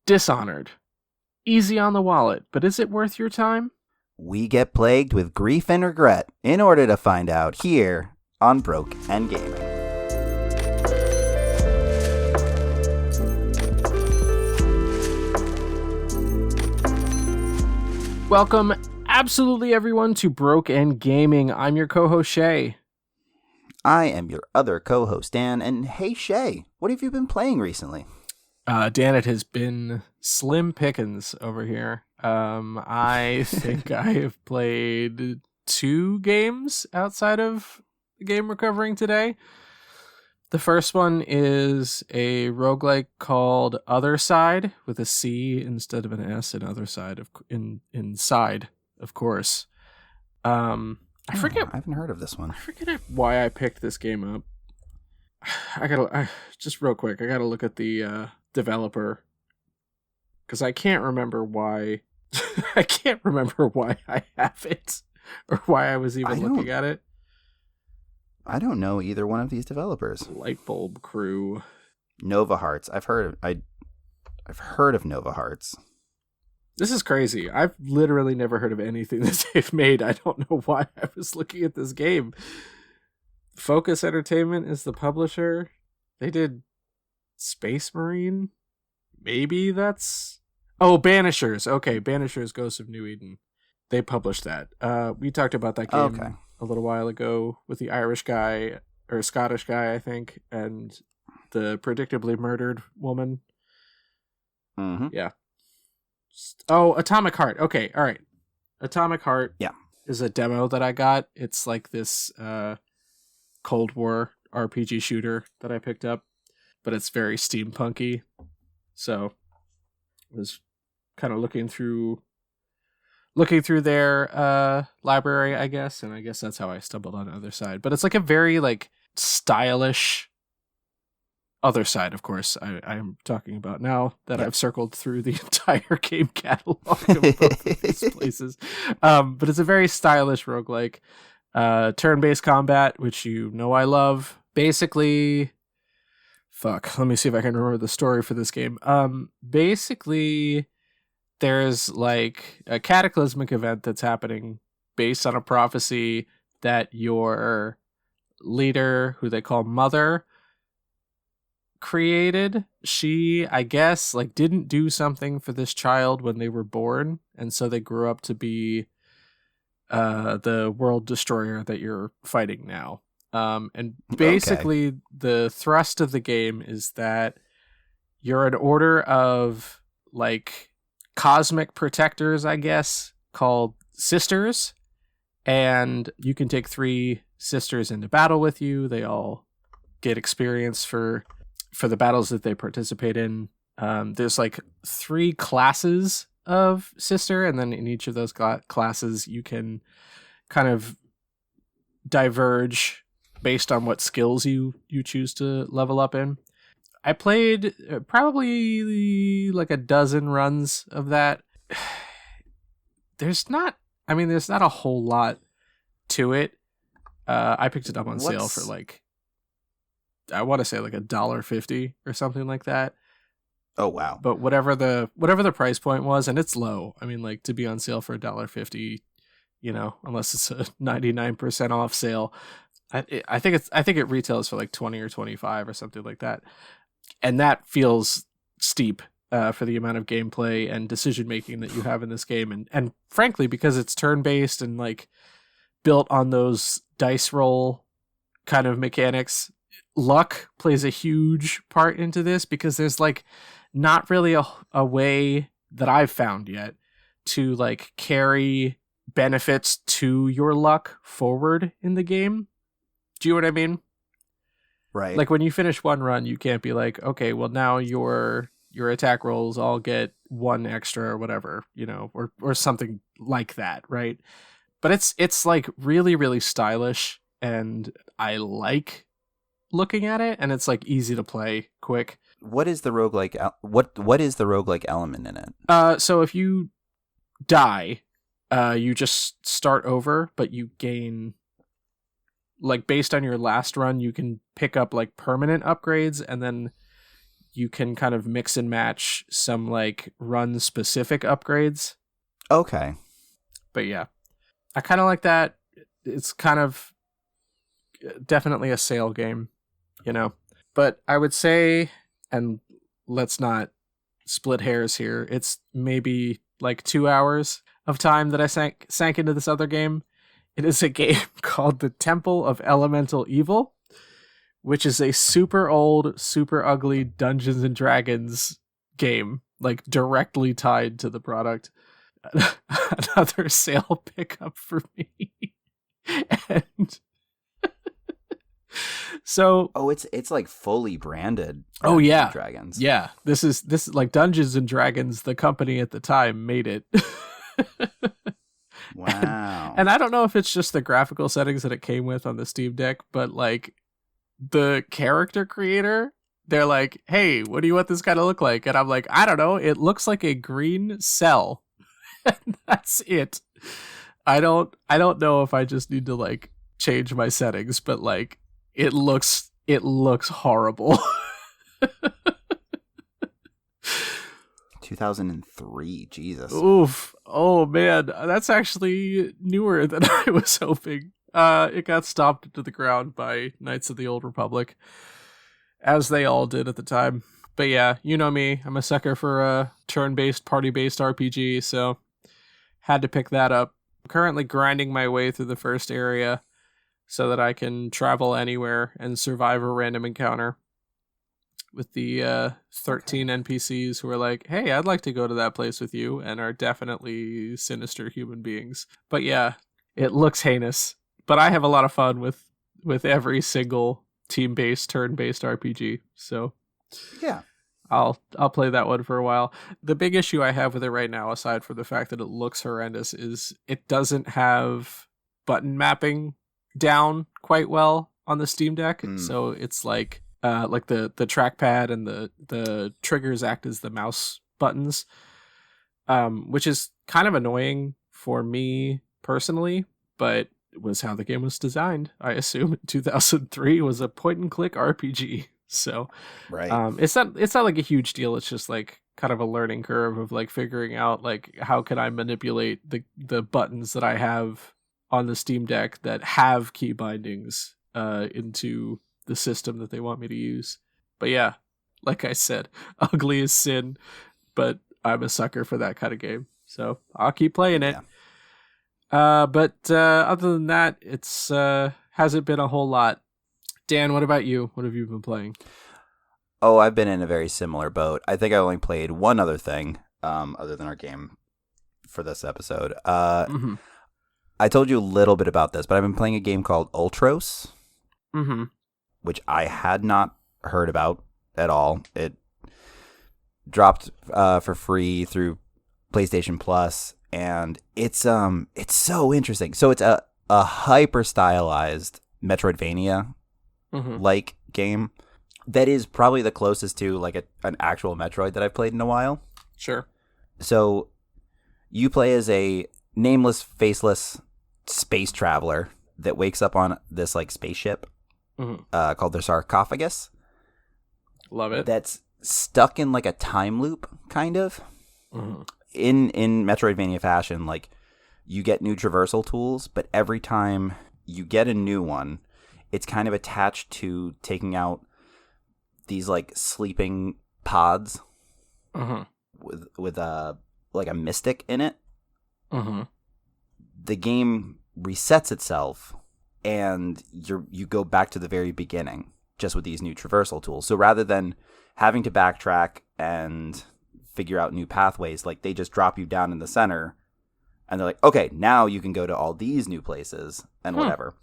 Dishonored. Easy on the wallet, but is it worth your time? We get plagued with grief and regret in order to find out here on Broke and Gaming. Welcome, absolutely everyone, to Broke and Gaming. I'm your co-host, Shea. I am your other co-host, Dan, and hey, Shea, what have you been playing recently? Dan, it has been slim pickings over here. I think I have played 2 games outside of the game we're covering today. The first one is a roguelike called Othercide, with a C instead of an S in Othercide, inside, of course. I forget. I haven't heard of this one. I forget why I picked this game up. Just real quick, I gotta look at the developer, because I can't remember why. I can't remember why I have it, or why I was even looking at it. I don't know either one of these developers. Lightbulb Crew. Nova Hearts. I've heard of Nova Hearts. This is crazy. I've literally never heard of anything that they've made. I don't know why I was looking at this game. Focus Entertainment is the publisher. They did Space Marine. Maybe that's... Oh, Banishers. Okay, Banishers Ghosts of New Eden. They published that. We talked about that game a little while ago with the Irish guy, or Scottish guy, I think, and the predictably murdered woman. Mm-hmm. Yeah. Oh, Atomic Heart. Okay, all right. Atomic Heart is a demo that I got. It's like this Cold War RPG shooter that I picked up, but it's very steampunky. So I was kind of looking through their library, I guess, and I guess that's how I stumbled on Othercide. But it's like a very like stylish Othercide, of course, I am talking about now that I've circled through the entire game catalog of both of these places. But it's a very stylish roguelike. Turn-based combat, which you know I love. Basically, let me see if I can remember the story for this game. Basically, there's like a cataclysmic event that's happening based on a prophecy that your leader, who they call Mother, created. She, I guess, like didn't do something for this child when they were born, and so they grew up to be the world destroyer that you're fighting now. And basically the thrust of the game is that you're an order of like cosmic protectors, I guess, called sisters, and you can take 3 sisters into battle with you. They all get experience for the battles that they participate in. There's like 3 classes of sister, and then in each of those classes you can kind of diverge based on what skills you choose to level up in. I played probably like a dozen runs of that. There's not a whole lot to it. I picked it up on sale for like, I want to say like $1.50 or something like that. Oh wow! But whatever the price point was, and it's low. I mean, like to be on sale for $1.50, unless it's a 99% off sale, I think it retails for like 20 or 25 or something like that, and that feels steep for the amount of gameplay and decision making that you have in this game, and frankly, because it's turn based and like built on those dice roll kind of mechanics. Luck plays a huge part into this, because there's like not really a way that I've found yet to like carry benefits to your luck forward in the game. Do you know what I mean? Right. Like when you finish one run, you can't be like, okay, well now your attack rolls all get 1 extra or whatever, or something like that, right? But it's like really, really stylish, and I like looking at it, and it's like easy to play quick. What is the roguelike what is the roguelike element in it? So if you die, you just start over, but you gain, like based on your last run, you can pick up like permanent upgrades, and then you can kind of mix and match some like run specific upgrades. Okay. But yeah, I kind of like that. It's kind of definitely a sale game, you know. But I would say, and let's not split hairs here, it's maybe like 2 hours of time that I sank into this other game. It is a game called The Temple of Elemental Evil, which is a super old, super ugly Dungeons and Dragons game, like directly tied to the product. Another sale pickup for me. And so it's like fully branded. Oh yeah, Dragons. Yeah, this is like Dungeons and Dragons. The company at the time made it. Wow. And I don't know if it's just the graphical settings that it came with on the Steam Deck, but like the character creator, they're like, "Hey, what do you want this guy to look like?" And I'm like, "I don't know. It looks like a green cell." And that's it. I don't know if I just need to like change my settings, but like it looks horrible. 2003, Jesus. Oof. Oh man, that's actually newer than I was hoping. It got stomped into the ground by Knights of the Old Republic, as they all did at the time. But yeah, you know me, I'm a sucker for a turn-based, party-based RPG, so had to pick that up. I'm currently grinding my way through the first area so that I can travel anywhere and survive a random encounter with the 13 NPCs who are like, "Hey, I'd like to go to that place with you," and are definitely sinister human beings. But yeah, it looks heinous. But I have a lot of fun with every single team-based, turn-based RPG. So yeah, I'll play that one for a while. The big issue I have with it right now, aside from the fact that it looks horrendous, is it doesn't have button mapping down quite well on the Steam Deck. So it's like the trackpad and the triggers act as the mouse buttons, which is kind of annoying for me personally, but it was how the game was designed. I assume 2003 was a point and click RPG. So right. It's not like a huge deal. It's just like kind of a learning curve of like figuring out like how can I manipulate the buttons that I have on the Steam Deck that have key bindings into the system that they want me to use. But yeah, like I said, ugly as sin, but I'm a sucker for that kind of game. So I'll keep playing it. But other than that, it's hasn't been a whole lot. Dan, what about you? What have you been playing? Oh, I've been in a very similar boat. I think I only played one other thing other than our game for this episode. I told you a little bit about this, but I've been playing a game called Ultros, which I had not heard about at all. It dropped for free through PlayStation Plus, and it's so interesting. So it's a hyper stylized Metroidvania like game that is probably the closest to like an actual Metroid that I've played in a while. Sure. So you play as a nameless, faceless space traveler that wakes up on this like spaceship called the Sarcophagus. Love it. That's stuck in like a time loop, kind of. In Metroidvania fashion, like you get new traversal tools, but every time you get a new one, it's kind of attached to taking out these like sleeping pods with a like a mystic in it. The game resets itself, and you go back to the very beginning just with these new traversal tools. So rather than having to backtrack and figure out new pathways, like they just drop you down in the center, and they're like, okay, now you can go to all these new places and whatever.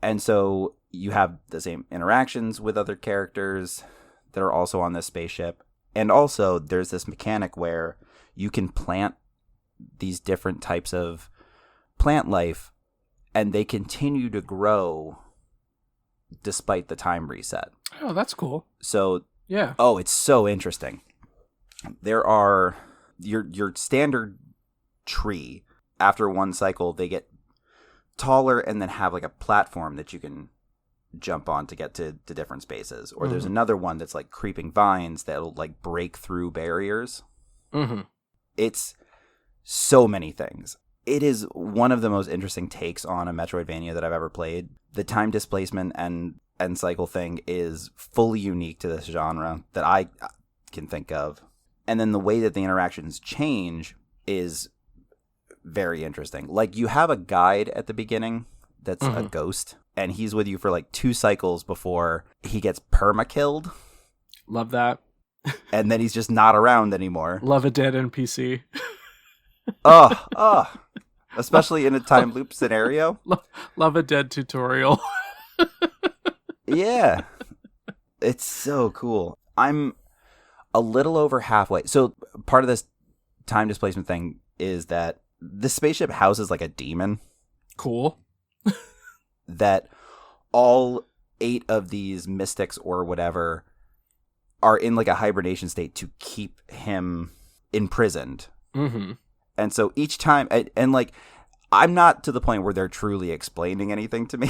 And so you have the same interactions with other characters that are also on this spaceship. And also there's this mechanic where you can plant these different types of plant life, and they continue to grow despite the time reset. Oh, that's cool. So, yeah. Oh, it's so interesting. There are your standard tree. After one cycle, they get taller and then have like a platform that you can jump on to get to different spaces. Or there's another one that's like creeping vines that'll like break through barriers. Mm-hmm. It's so many things. It is one of the most interesting takes on a Metroidvania that I've ever played. The time displacement and cycle thing is fully unique to this genre that I can think of. And then the way that the interactions change is very interesting. Like, you have a guide at the beginning that's a ghost, and he's with you for like 2 cycles before he gets perma-killed. Love that. And then he's just not around anymore. Love a dead NPC. Especially in a time loop scenario. Love a dead tutorial. Yeah. It's so cool. I'm a little over halfway. So part of this time displacement thing is that the spaceship houses like a demon. Cool. That all 8 of these mystics or whatever are in like a hibernation state to keep him imprisoned. Mm-hmm. And so each time, and like, I'm not to the point where they're truly explaining anything to me.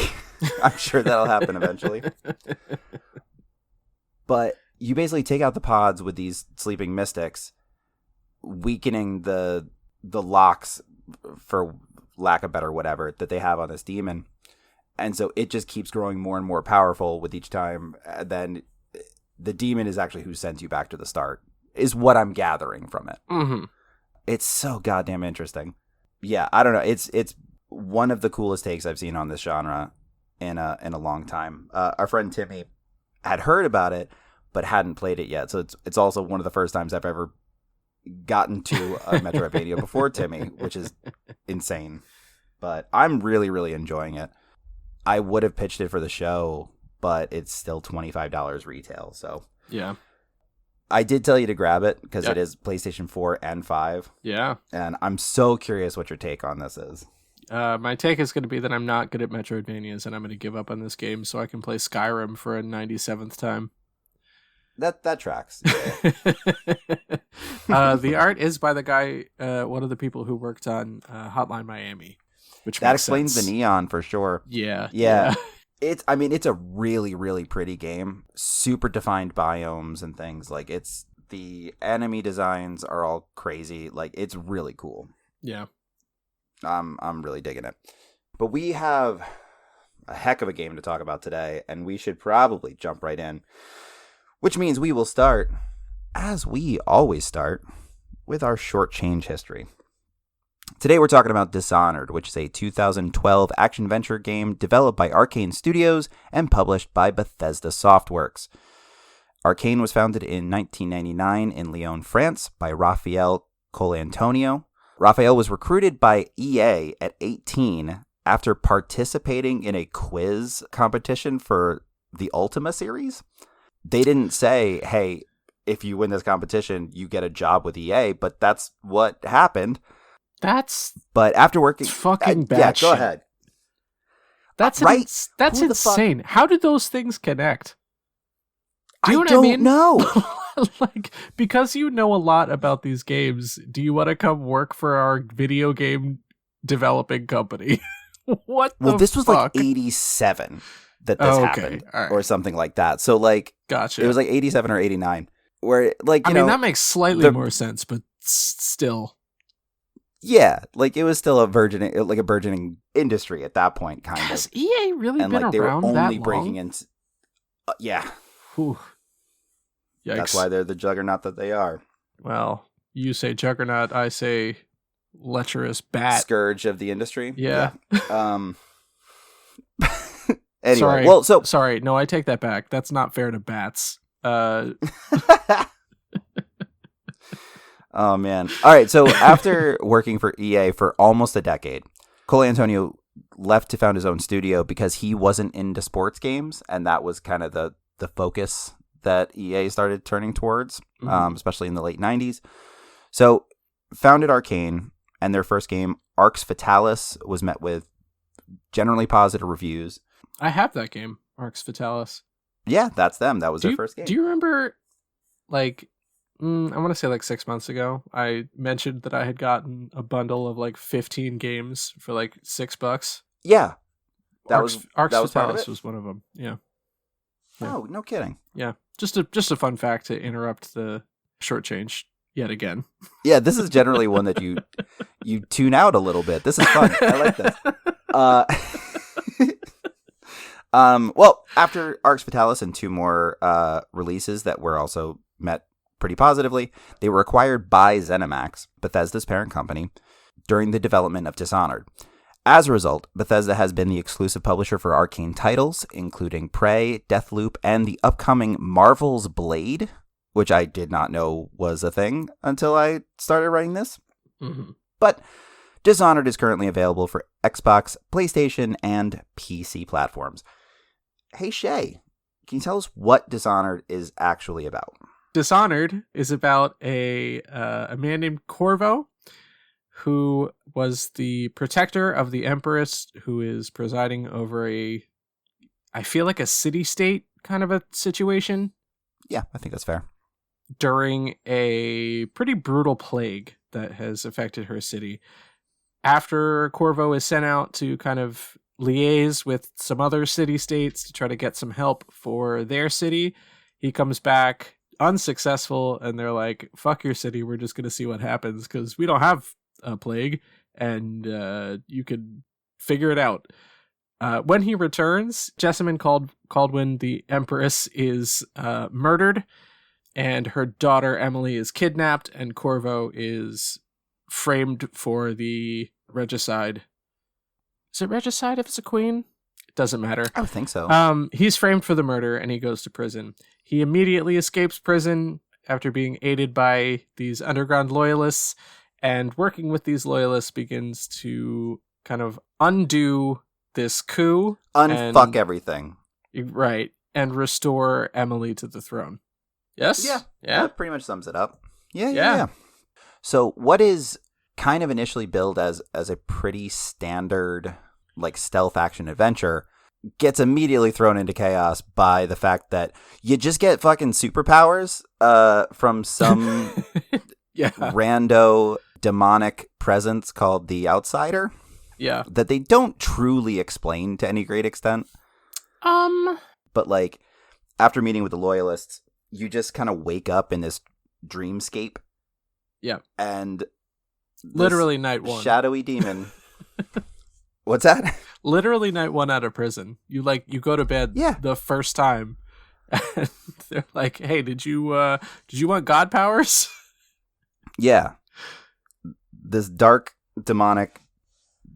I'm sure that'll happen eventually. But you basically take out the pods with these sleeping mystics, weakening the locks, for lack of better whatever, that they have on this demon. And so it just keeps growing more and more powerful with each time. And then the demon is actually who sends you back to the start, is what I'm gathering from it. Mm-hmm. It's so goddamn interesting. Yeah, I don't know. It's one of the coolest takes I've seen on this genre in a long time. Our friend Timmy had heard about it, but hadn't played it yet. So it's also one of the first times I've ever gotten to a Metroidvania before Timmy, which is insane. But I'm really, really enjoying it. I would have pitched it for the show, but it's still $25 retail. So yeah. I did tell you to grab it because it is PlayStation 4 and 5. Yeah. And I'm so curious what your take on this is. My take is going to be that I'm not good at Metroidvanias, and I'm going to give up on this game so I can play Skyrim for a 97th time. That tracks. The art is by the guy, one of the people who worked on Hotline Miami, which that makes explains sense. the neon for sure. Yeah. It's a really, really pretty game. Super defined biomes and things. Like, the enemy designs are all crazy. Like, it's really cool. Yeah. I'm really digging it. But we have a heck of a game to talk about today, and we should probably jump right in. Which means we will start, as we always start, with our short change history. Today we're talking about Dishonored, which is a 2012 action-venture game developed by Arcane Studios and published by Bethesda Softworks. Arcane was founded in 1999 in Lyon, France by Raphael Colantonio. Raphael was recruited by EA at 18 after participating in a quiz competition for the Ultima series. They didn't say, hey, if you win this competition, you get a job with EA, but that's what happened. But after working, fucking bad. Yeah, shit. go ahead. That's right. That's insane. How did those things connect? Do you know what don't I mean? know. Like, because you know a lot about these games, do you want to come work for our video game developing company? What? Well, this was like fuck? 87 that this happened, right. or something like that. So like, Gotcha. It was like 87 or 89, where like I mean that makes slightly more sense, but still. Yeah, like it was still a burgeoning industry at that point, kind of. Has EA really and been like they were around only that long? breaking into. Yeah. Whew. Yikes. That's why they're the juggernaut that they are. Well, you say juggernaut, I say lecherous bat. Scourge of the industry. Yeah. Anyway, sorry. No, I take that back. That's not fair to bats. Oh man! All right. So after working for EA for almost a decade, Colantonio left to found his own studio because he wasn't into sports games, and that was kind of the focus that EA started turning towards, especially in the late 90s. So founded Arcane, and their first game, Arx Fatalis, was met with generally positive reviews. I have that game, Arx Fatalis. Yeah, that's them. That was their first game. Do you remember, like, I want to say like 6 months ago, I mentioned that I had gotten a bundle of like 15 games for like $6? Yeah. Arx that was part of Fatalis it? was one of them. Yeah. Oh, no kidding. Yeah. Just a fun fact to interrupt the shortchange yet again. Yeah, this is generally one that you tune out a little bit. This is fun. I like this. Well, after Arx Fatalis and 2 more releases that were also met pretty positively, they were acquired by ZeniMax, Bethesda's parent company, during the development of Dishonored. As a result, Bethesda has been the exclusive publisher for Arcane titles, including Prey, Deathloop, and the upcoming Marvel's Blade, which I did not know was a thing until I started writing this. Mm-hmm. But Dishonored is currently available for Xbox, PlayStation, and PC platforms. Hey, Shea, can you tell us what Dishonored is actually about? Dishonored is about a man named Corvo, who was the protector of the Empress, who is presiding over I feel like a city-state kind of a situation. Yeah, I think that's fair. During a pretty brutal plague that has affected her city. After Corvo is sent out to kind of liaise with some other city-states to try to get some help for their city, he comes back unsuccessful, and they're like, fuck your city, we're just going to see what happens, because we don't have a plague, and you can figure it out. When he returns, Jessamine Caldwin, the Empress, is murdered, and her daughter Emily is kidnapped, and Corvo is framed for the regicide. Is it regicide if it's a queen? It doesn't matter. I would think so. He's framed for the murder, and he goes to prison. He immediately escapes prison after being aided by these underground loyalists, and working with these loyalists begins to kind of undo this coup. Unfuck everything. Right. And restore Emily to the throne. Yes? Yeah. Yeah. That pretty much sums it up. Yeah. So what is kind of initially billed as a pretty standard like stealth action adventure gets immediately thrown into chaos by the fact that you just get fucking superpowers from some rando demonic presence called the Outsider. Yeah. That they don't truly explain to any great extent. But like after meeting with the loyalists, you just kind of wake up in this dreamscape. Yeah. And literally night one. Shadowy demon. What's that? Literally night one out of prison. You go to bed the first time. And they're like, "Hey, did you want god powers?" Yeah. This dark demonic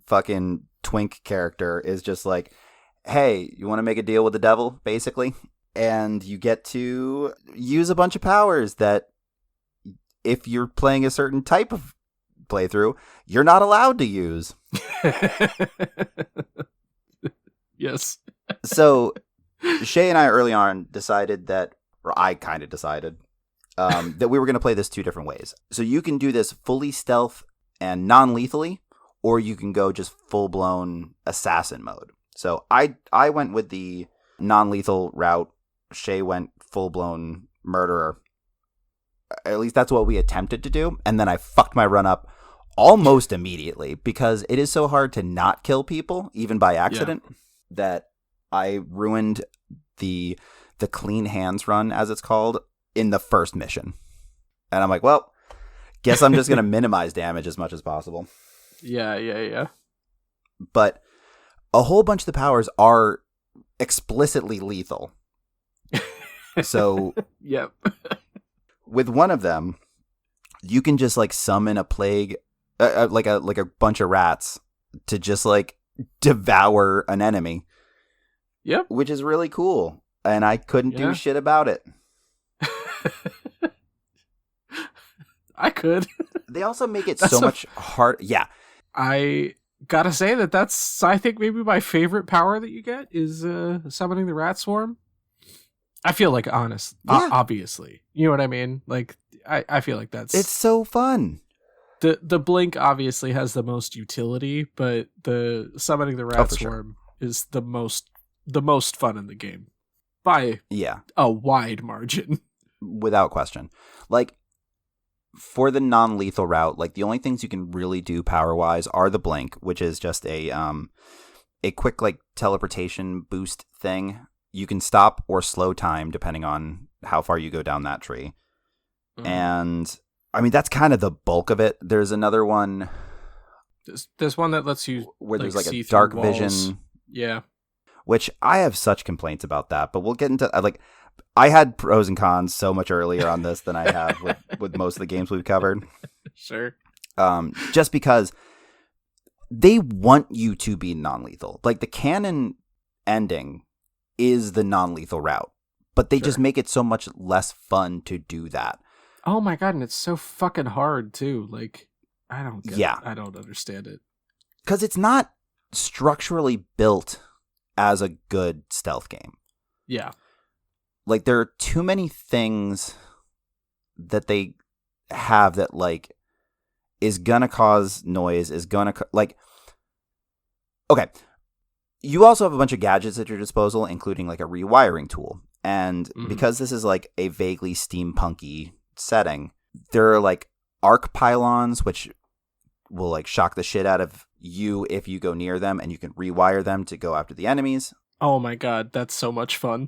fucking twink character is just like, "Hey, you want to make a deal with the devil?" basically. And you get to use a bunch of powers that if you're playing a certain type of playthrough, you're not allowed to use. Yes. So Shea and I early on decided that, or I kind of decided, that we were going to play this 2 different ways. So you can do this fully stealth and non-lethally, or you can go just full-blown assassin mode. So I went with the non-lethal route. Shea went full-blown murderer. At least that's what we attempted to do. And then I fucked my run up almost immediately because it is so hard to not kill people, even by accident, that I ruined the clean hands run, as it's called, in the first mission. And I'm like, well, guess I'm just going to minimize damage as much as possible. Yeah. But a whole bunch of the powers are explicitly lethal. So, yep. With one of them, you can just like summon a plague, like a bunch of rats to just like devour an enemy. Yep. Which is really cool. And I couldn't do shit about it. I could. They also make it so much hard. Yeah. I gotta say that's, I think, maybe my favorite power that you get is summoning the rat swarm. I feel like obviously. You know what I mean? Like, I feel like it's so fun. The blink obviously has the most utility, but the summoning the rat swarm is the most fun in the game by a wide margin. Without question. Like, for the non-lethal route, like the only things you can really do power-wise are the blink, which is just a a quick like teleportation boost thing. You can stop or slow time depending on how far you go down that tree. Mm-hmm. And I mean, that's kind of the bulk of it. There's another one. There's one that lets you where there's like a dark vision. Yeah. Which I have such complaints about that, but we'll get into like I had pros and cons so much earlier on this than I have with most of the games we've covered. Sure. Just because they want you to be non-lethal. Like the canon ending is the non-lethal route, but they just make it so much less fun to do that. Oh my god, and it's so fucking hard too. Like I don't get it. I don't understand it. Because it's not structurally built as a good stealth game. Yeah. Like there are too many things that they have that like is gonna cause noise, is gonna like okay. You also have a bunch of gadgets at your disposal, including like a rewiring tool. And because this is like a vaguely steampunky setting, there are like arc pylons which will like shock the shit out of you if you go near them, and you can rewire them to go after the enemies. Oh my god, that's so much fun.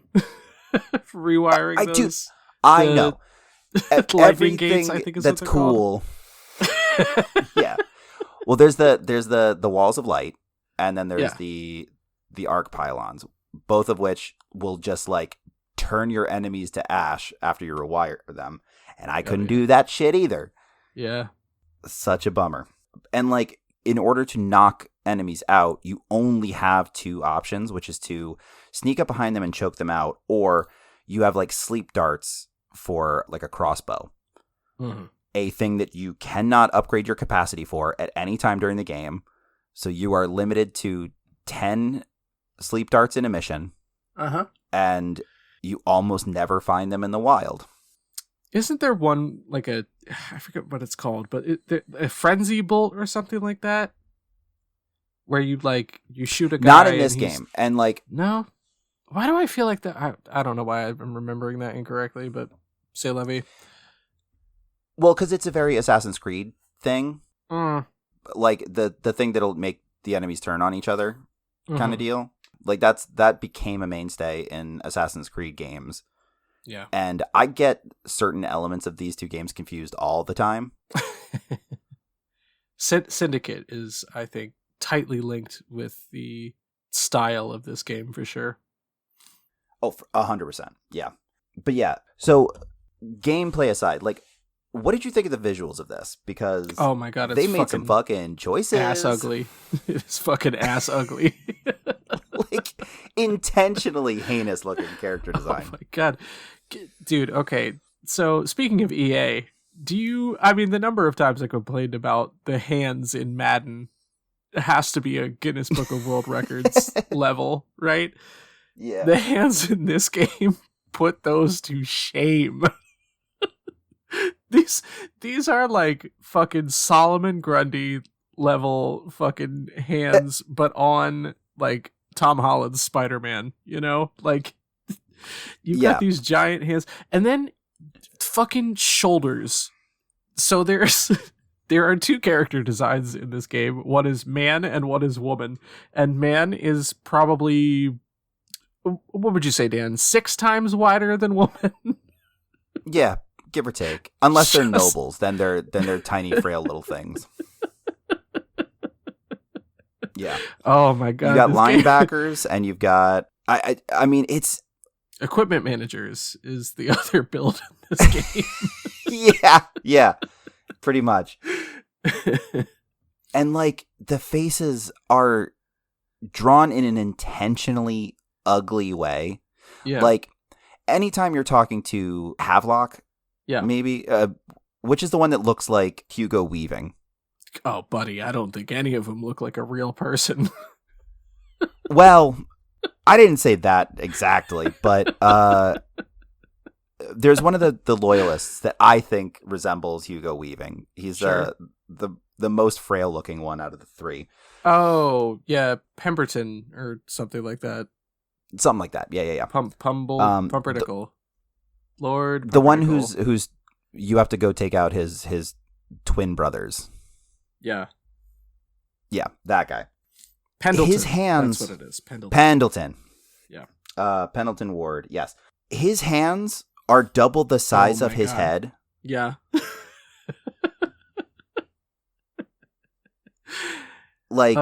Rewiring those. I know. Lightning gates, I think is that's what cool. Yeah. Well, there's the walls of light, and then there's the arc pylons, both of which will just like turn your enemies to ash after you rewire them. And I couldn't do that shit either. Yeah. Such a bummer. And like in order to knock enemies out, you only have two options, which is to sneak up behind them and choke them out, or you have like sleep darts for like a crossbow. Mm-hmm. A thing that you cannot upgrade your capacity for at any time during the game. So you are limited to 10 sleep darts in a mission. Uh-huh. And you almost never find them in the wild. Isn't there one, like I forget what it's called, but a frenzy bolt or something like that? Where you shoot a guy. Not in this game. And like. No? Why do I feel like that? I don't know why I'm remembering that incorrectly, but say Levy. Well, because it's a very Assassin's Creed thing. Like the thing that'll make the enemies turn on each other kind of deal. Like that became a mainstay in Assassin's Creed games. Yeah. And I get certain elements of these two games confused all the time. Syndicate is, I think, tightly linked with the style of this game for sure. Oh, 100%. Yeah. But yeah, so gameplay aside, like, what did you think of the visuals of this? Because oh my god, they made some fucking choices. Ass ugly. It's fucking ass ugly. Like intentionally heinous looking character design. Oh my god, dude. Okay, so speaking of EA, the number of times I complained about the hands in Madden has to be a Guinness Book of World Records level, right? Yeah. The hands in this game put those to shame. These are like fucking Solomon Grundy level fucking hands, but on like Tom Holland's Spider-Man, you know? Like you've got these giant hands and then fucking shoulders. So there are two character designs in this game. One is man and one is woman. And man is probably, what would you say, Dan? 6 times wider than woman? Yeah. Give or take. Unless they're nobles, then they're tiny, frail little things. Yeah. Oh my god. You got linebackers, and you've got I mean it's equipment managers is the other build in this game. Yeah. Pretty much. And like the faces are drawn in an intentionally ugly way. Yeah. Like anytime you're talking to Havelock. Yeah. Maybe, which is the one that looks like Hugo Weaving? Oh, buddy, I don't think any of them look like a real person. Well, I didn't say that exactly, but there's one of the loyalists that I think resembles Hugo Weaving. He's the most frail looking one out of the 3. Oh, yeah, Pemberton or something like that. Something like that. Yeah. Pumpernickel. Lord, the one who's you have to go take out his twin brothers. Yeah, that guy. Pendleton. His hands. That's what it is. Pendleton. Yeah. Pendleton Ward. Yes. His hands are double the size of his head. Yeah. Like,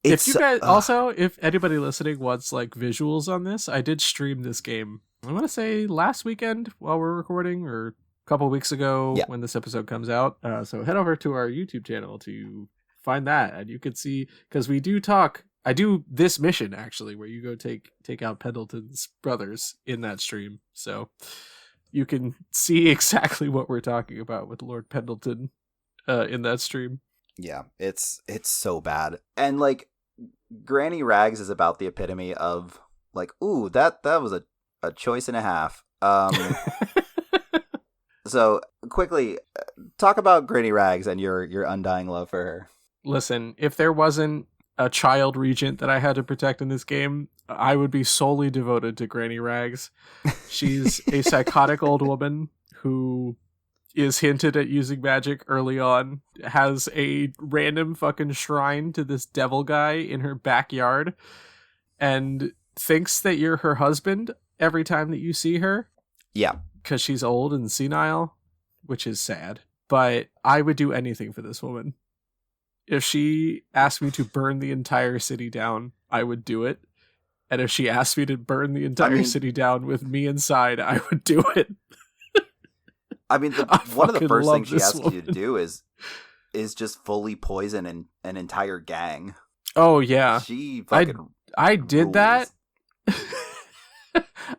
if you guys also, if anybody listening wants like visuals on this, I did stream this game. I want to say last weekend while we're recording, or a couple weeks ago when this episode comes out. So head over to our YouTube channel to find that, and you can see, because we do talk. I do this mission actually, where you go take out Pendleton's brothers in that stream, so you can see exactly what we're talking about with Lord Pendleton in that stream. Yeah, it's so bad. And like Granny Rags is about the epitome of like, ooh, that was a choice and a half. So quickly talk about Granny Rags and your undying love for her. Listen, if there wasn't a child regent that I had to protect in this game, I would be solely devoted to Granny Rags. She's a psychotic old woman who is hinted at using magic early on, has a random fucking shrine to this devil guy in her backyard, and thinks that you're her husband every time that you see her. Yeah. Because she's old and senile, which is sad. But I would do anything for this woman. If she asked me to burn the entire city down, I would do it. And if she asked me to burn the entire city down with me inside, I would do it. I mean, one of the first things she asks you to do is just fully poison an entire gang. Oh, yeah. She fucking I did rules. that.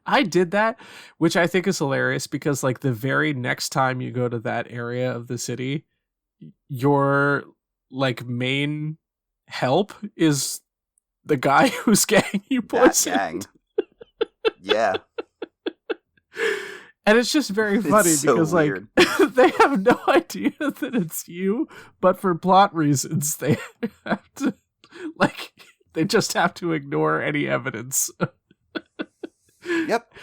I did that, which I think is hilarious because, like, the very next time you go to that area of the city, your, like, main help is the guy whose gang you poisoned. That gang. Yeah. And it's just very funny because, weird. Like, they have no idea that it's you, but for plot reasons, they have to, like, they just have to ignore any evidence. Yep.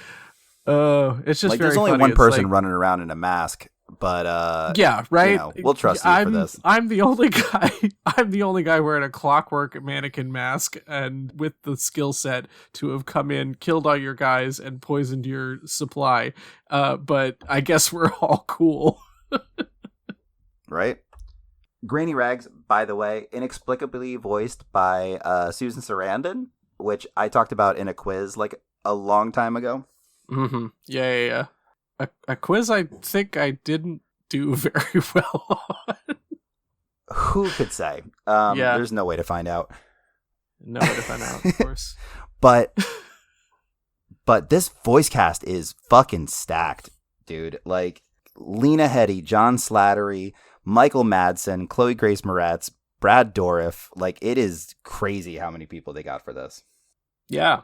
It's just like very there's only funny. one It's person like, running around in a mask, but yeah, right. You know, we'll trust you for this. I'm the only guy. I'm the only guy wearing a clockwork mannequin mask and with the skill set to have come in, killed all your guys, and poisoned your supply. But I guess we're all cool, right? Granny Rags, by the way, inexplicably voiced by Susan Sarandon, which I talked about in a quiz like a long time ago. Mm-hmm. Yeah. A quiz I think I didn't do very well on. Who could say? There's no way to find out. No way to find out, of course. But this voice cast is fucking stacked, dude. Like Lena Headey, John Slattery, Michael Madsen, Chloe Grace Moretz, Brad Dourif. Like, it is crazy how many people they got for this. Yeah.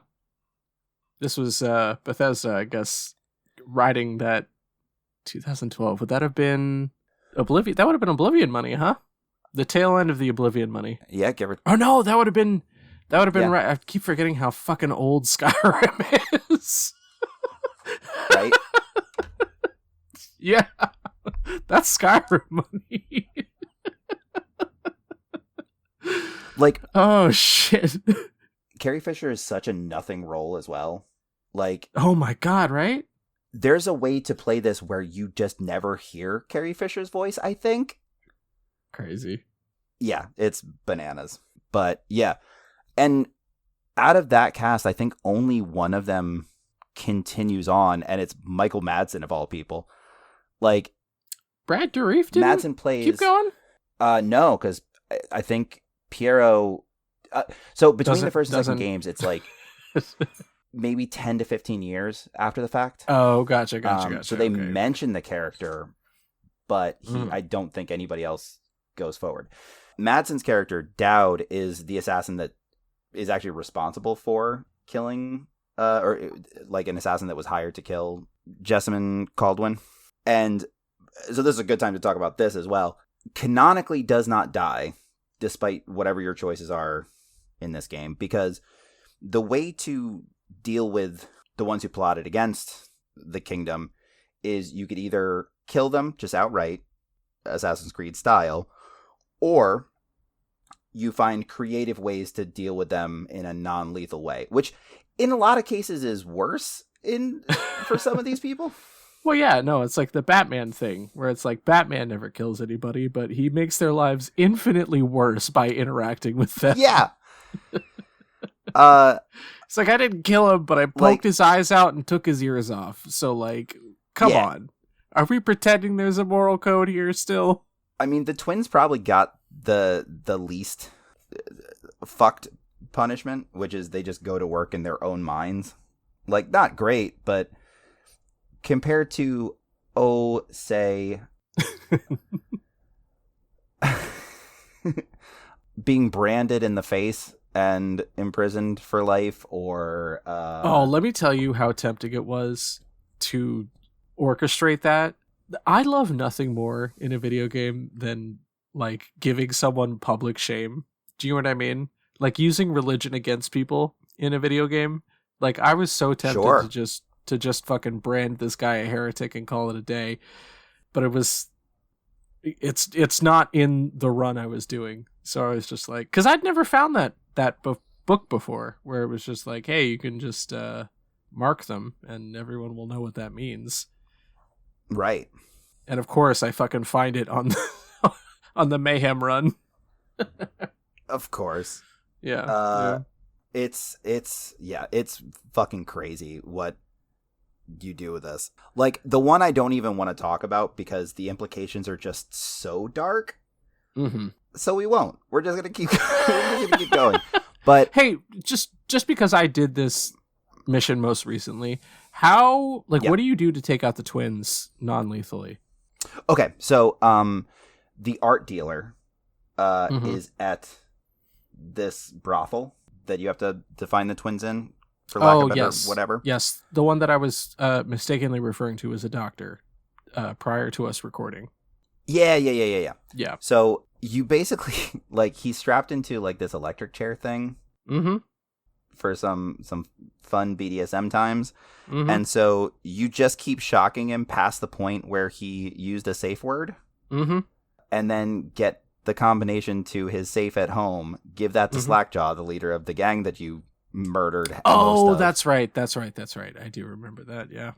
This was Bethesda, I guess, writing that 2012. Would that have been Oblivion? That would have been Oblivion money, huh? The tail end of the Oblivion money. Yeah, give it. Oh no, that would have been right. I keep forgetting how fucking old Skyrim is. Right? Yeah. That's Skyrim money. Like, oh shit. Carrie Fisher is such a nothing role as well. Like, oh my god, right? There's a way to play this where you just never hear Carrie Fisher's voice, I think. Crazy. Yeah, it's bananas. But yeah. And out of that cast, I think only one of them continues on, and it's Michael Madsen of all people. Like, Brad Dourif didn't Madsen plays. Keep going? No, because I think Piero. So between the first and second games, it's like maybe 10 to 15 years after the fact. Oh, gotcha. So they mention the character, but I don't think anybody else goes forward. Madsen's character, Dowd, is the assassin that is actually responsible for killing, or like an assassin that was hired to kill Jessamine Caldwin. And so this is a good time to talk about this as well. Canonically does not die, despite whatever your choices are in this game, because the way to deal with the ones who plotted against the kingdom is you could either kill them just outright, Assassin's Creed style, or you find creative ways to deal with them in a non-lethal way, which in a lot of cases is worse for some of these people. Well, yeah, no, it's like the Batman thing, where it's like Batman never kills anybody, but he makes their lives infinitely worse by interacting with them. Yeah. It's like, I didn't kill him, but I poked his eyes out and took his ears off. So, like, come on. Are we pretending there's a moral code here still? I mean, the twins probably got the least fucked punishment, which is they just go to work in their own minds. Like, not great, but compared to, say, being branded in the face and imprisoned for life, or let me tell you how tempting it was to orchestrate that. I love nothing more in a video game than like giving someone public shame. Do you know what I mean? Like using religion against people in a video game. Like I was so tempted to just fucking brand this guy a heretic and call it a day, but it's not in the run I was doing. So I was just like, because I'd never found that book before, where it was just like, hey, you can just mark them and everyone will know what that means. Right. And of course I fucking find it on on the Mayhem run. Of course. Yeah. It's fucking crazy what you do with this. Like the one I don't even want to talk about because the implications are just so dark. Mm-hmm. So we won't. We're just gonna keep going. But hey, just because I did this mission most recently, what do you do to take out the twins non-lethally? Okay, so the art dealer is at this brothel that you have to find the twins in, for lack of better, whatever. Yes, the one that I was mistakenly referring to as a doctor prior to us recording. Yeah. Yeah. So you basically, like, he's strapped into, like, this electric chair thing for some fun BDSM times. Mm-hmm. And so you just keep shocking him past the point where he used a safe word. Mm-hmm. And then get the combination to his safe at home, give that to Slackjaw, the leader of the gang that you murdered. Oh, that's right. I do remember that, yeah.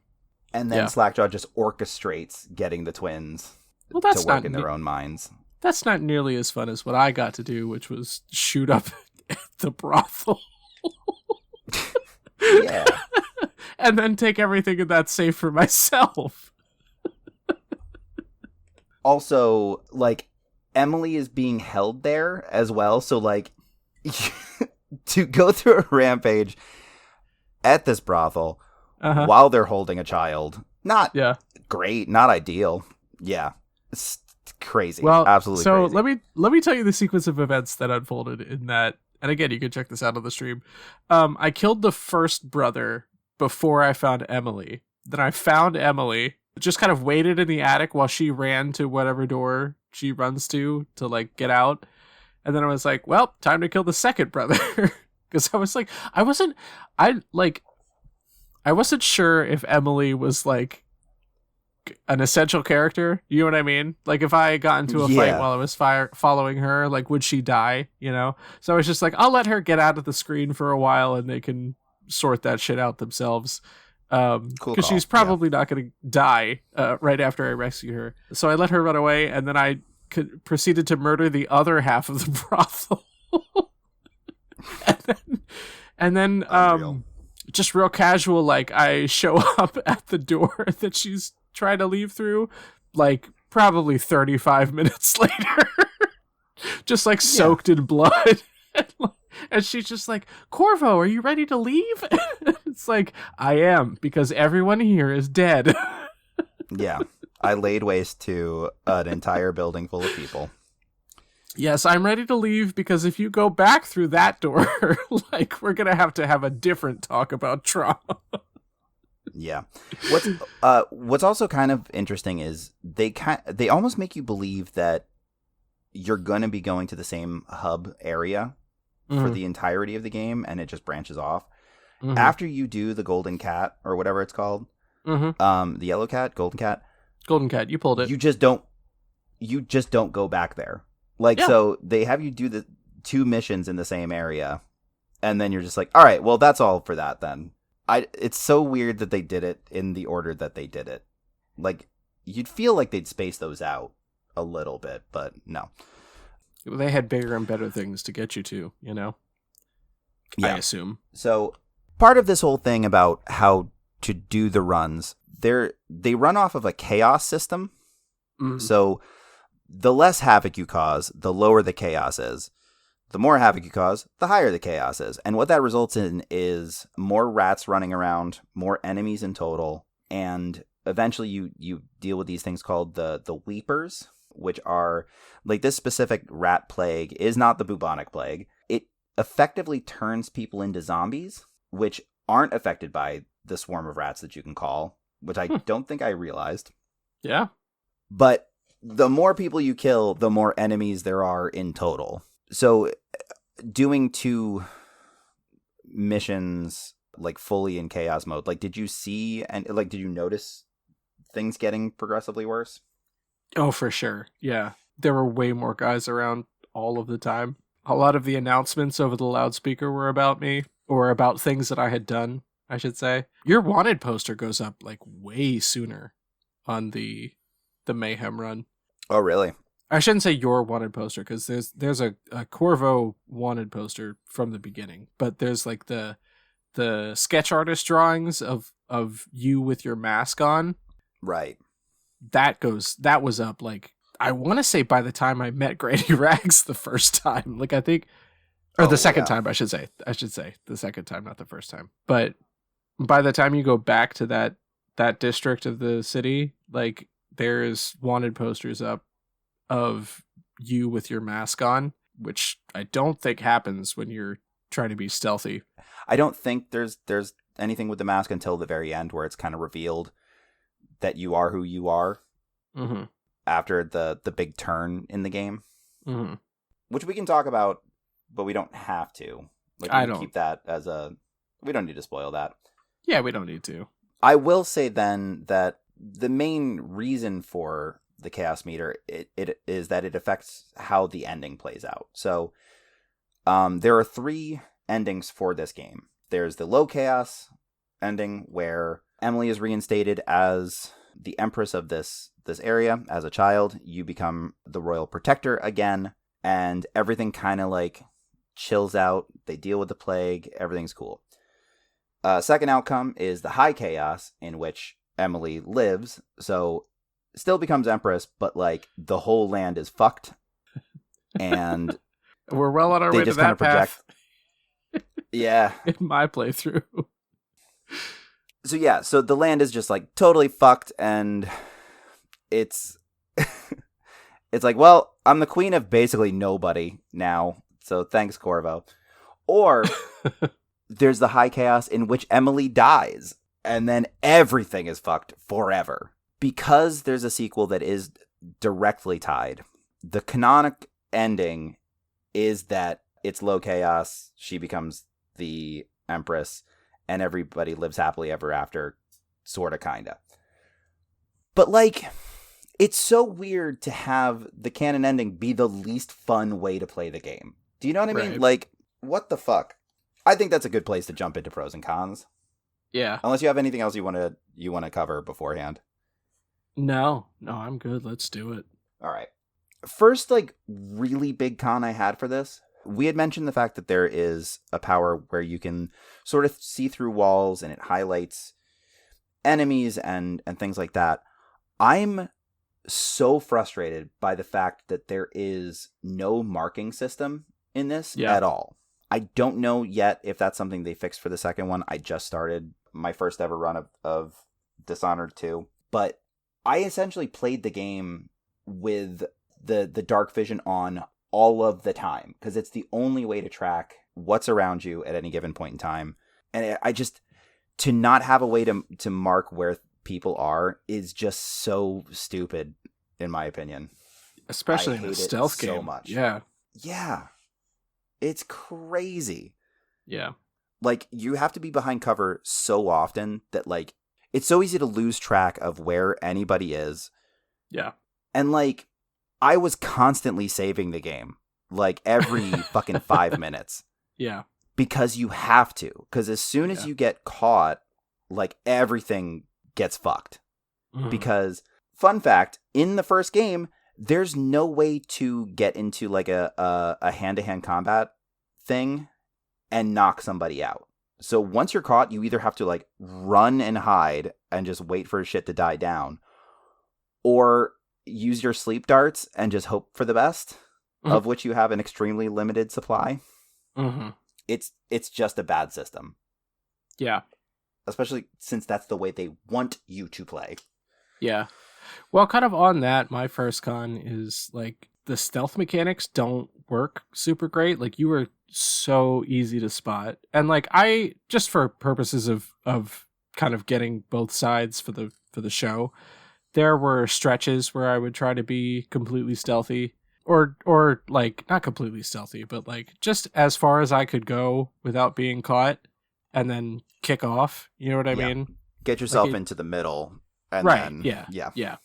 And then Slackjaw just orchestrates getting the twins to work in their own minds. That's not nearly as fun as what I got to do, which was shoot up at the brothel. Yeah. And then take everything in that safe for myself. Also, like, Emily is being held there as well, so, like, to go through a rampage at this brothel while they're holding a child, not great, not ideal. Yeah, it's crazy. Well, absolutely. So crazy. let me tell you the sequence of events that unfolded in that. And again, you can check this out on the stream. I killed the first brother before I found Emily. Then I found Emily, just kind of waited in the attic while she ran to whatever door she runs to like get out. And then I was like, well, time to kill the second brother. Because I was like, I wasn't sure if Emily was like an essential character. You know what I mean? Like if I got into a fight while I was following her, like would she die? You know? So I was just like, I'll let her get out of the screen for a while and they can sort that shit out themselves. Because she's probably not going to die right after I rescue her. So I let her run away, and then I proceeded to murder the other half of the brothel. and then just real casual, like I show up at the door that she's trying to leave through, like probably 35 minutes later, just like soaked in blood. And she's just like, Corvo, are you ready to leave? It's like, I am, because everyone here is dead. Yeah. I laid waste to an entire building full of people. Yes, I'm ready to leave, because if you go back through that door, like, we're going to have a different talk about trauma. Yeah. What's also kind of interesting is they almost make you believe that you're going to be going to the same hub area for the entirety of the game, and it just branches off. After you do the golden cat, or whatever it's called, the yellow cat, golden cat, you pulled it. You just don't go back there. Like, so they have you do 2 missions in the same area, and then you're just like, all right, well, that's all for that then. It's so weird that they did it in the order that they did it. Like, you'd feel like they'd space those out a little bit, but no. They had bigger and better things to get you to, you know? Yeah. I assume. So part of this whole thing about how to do the runs, they run off of a chaos system. Mm-hmm. So the less havoc you cause, the lower the chaos is. The more havoc you cause, the higher the chaos is. And what that results in is more rats running around, more enemies in total, and eventually you deal with these things called the weepers, which are like this specific rat plague is not the bubonic plague. It effectively turns people into zombies, which aren't affected by the swarm of rats that you can call, which I don't think I realized. Yeah. But the more people you kill, the more enemies there are in total. So doing 2 missions like fully in chaos mode, like did you see and like did you notice things getting progressively worse? Oh, for sure. Yeah. There were way more guys around all of the time. A lot of the announcements over the loudspeaker were about me, or about things that I had done, I should say. Your wanted poster goes up like way sooner on the Mayhem run. Oh, really? I shouldn't say your wanted poster, because there's a Corvo wanted poster from the beginning, but there's like the sketch artist drawings of you with your mask on. Right. That was up like, I want to say by the time I met Grady Rags the first time, like I think, or the second time, I should say the second time, not the first time. But by the time you go back to that district of the city, like there's wanted posters up of you with your mask on, which I don't think happens when you're trying to be stealthy. I don't think there's anything with the mask until the very end, where it's kind of revealed that you are who you are. Mm-hmm. After the big turn in the game. Mm-hmm. Which we can talk about, but we don't have to. Like, we can keep that as we don't need to spoil that. Yeah, we don't need to. I will say then that the main reason for the chaos meter it is that it affects how the ending plays out. So there are 3 endings for this game. There's the low chaos ending, where Emily is reinstated as the empress of this area as a child. You become the royal protector again, and everything kind of like chills out. They deal with the plague. Everything's cool. Second outcome is the high chaos, in which Emily lives. So still becomes empress, but like the whole land is fucked. And we're well on our way to that path. Yeah. In my playthrough. So yeah, so the land is just like totally fucked, and it's it's like, well, I'm the queen of basically nobody now, so thanks, Corvo. Or there's the high chaos, in which Emily dies, and then everything is fucked forever. Because there's a sequel that is directly tied, the canonic ending is that it's low chaos, she becomes the empress, and everybody lives happily ever after, sorta, kinda. But, like, it's so weird to have the canon ending be the least fun way to play the game. Do you know what I mean? Like, what the fuck? I think that's a good place to jump into pros and cons. Yeah. Unless you have anything else you want to cover beforehand. No, I'm good. Let's do it. All right. First, like, really big con I had for this. We had mentioned the fact that there is a power where you can sort of see through walls, and it highlights enemies and things like that. I'm so frustrated by the fact that there is no marking system in this at all. I don't know yet if that's something they fixed for the second one. I just started my first ever run of Dishonored 2. But I essentially played the game with the dark vision on all of the time, because it's the only way to track what's around you at any given point in time. And I just, to not have a way to mark where people are is just so stupid, in my opinion. Especially in a stealth game. So much. Yeah. Yeah. It's crazy. Yeah. Like, you have to be behind cover so often that, like, it's so easy to lose track of where anybody is. Yeah. And, like, I was constantly saving the game. like every fucking 5 minutes. Yeah. Because you have to. Because as soon as you get caught, like everything gets fucked. Mm-hmm. Because, fun fact, in the first game, there's no way to get into like a hand-to-hand combat thing and knock somebody out. So once you're caught, you either have to like run and hide and just wait for shit to die down, or use your sleep darts and just hope for the best, of which you have an extremely limited supply. Mm-hmm. It's just a bad system. Yeah. Especially since that's the way they want you to play. Yeah. Well, kind of on that, my first con is like the stealth mechanics don't work super great. Like you were so easy to spot. And like I just for purposes of kind of getting both sides for the show, there were stretches where I would try to be completely stealthy or like not completely stealthy, but like just as far as I could go without being caught and then kick off. You know what I mean? Get yourself like into the middle. And right. Then, yeah.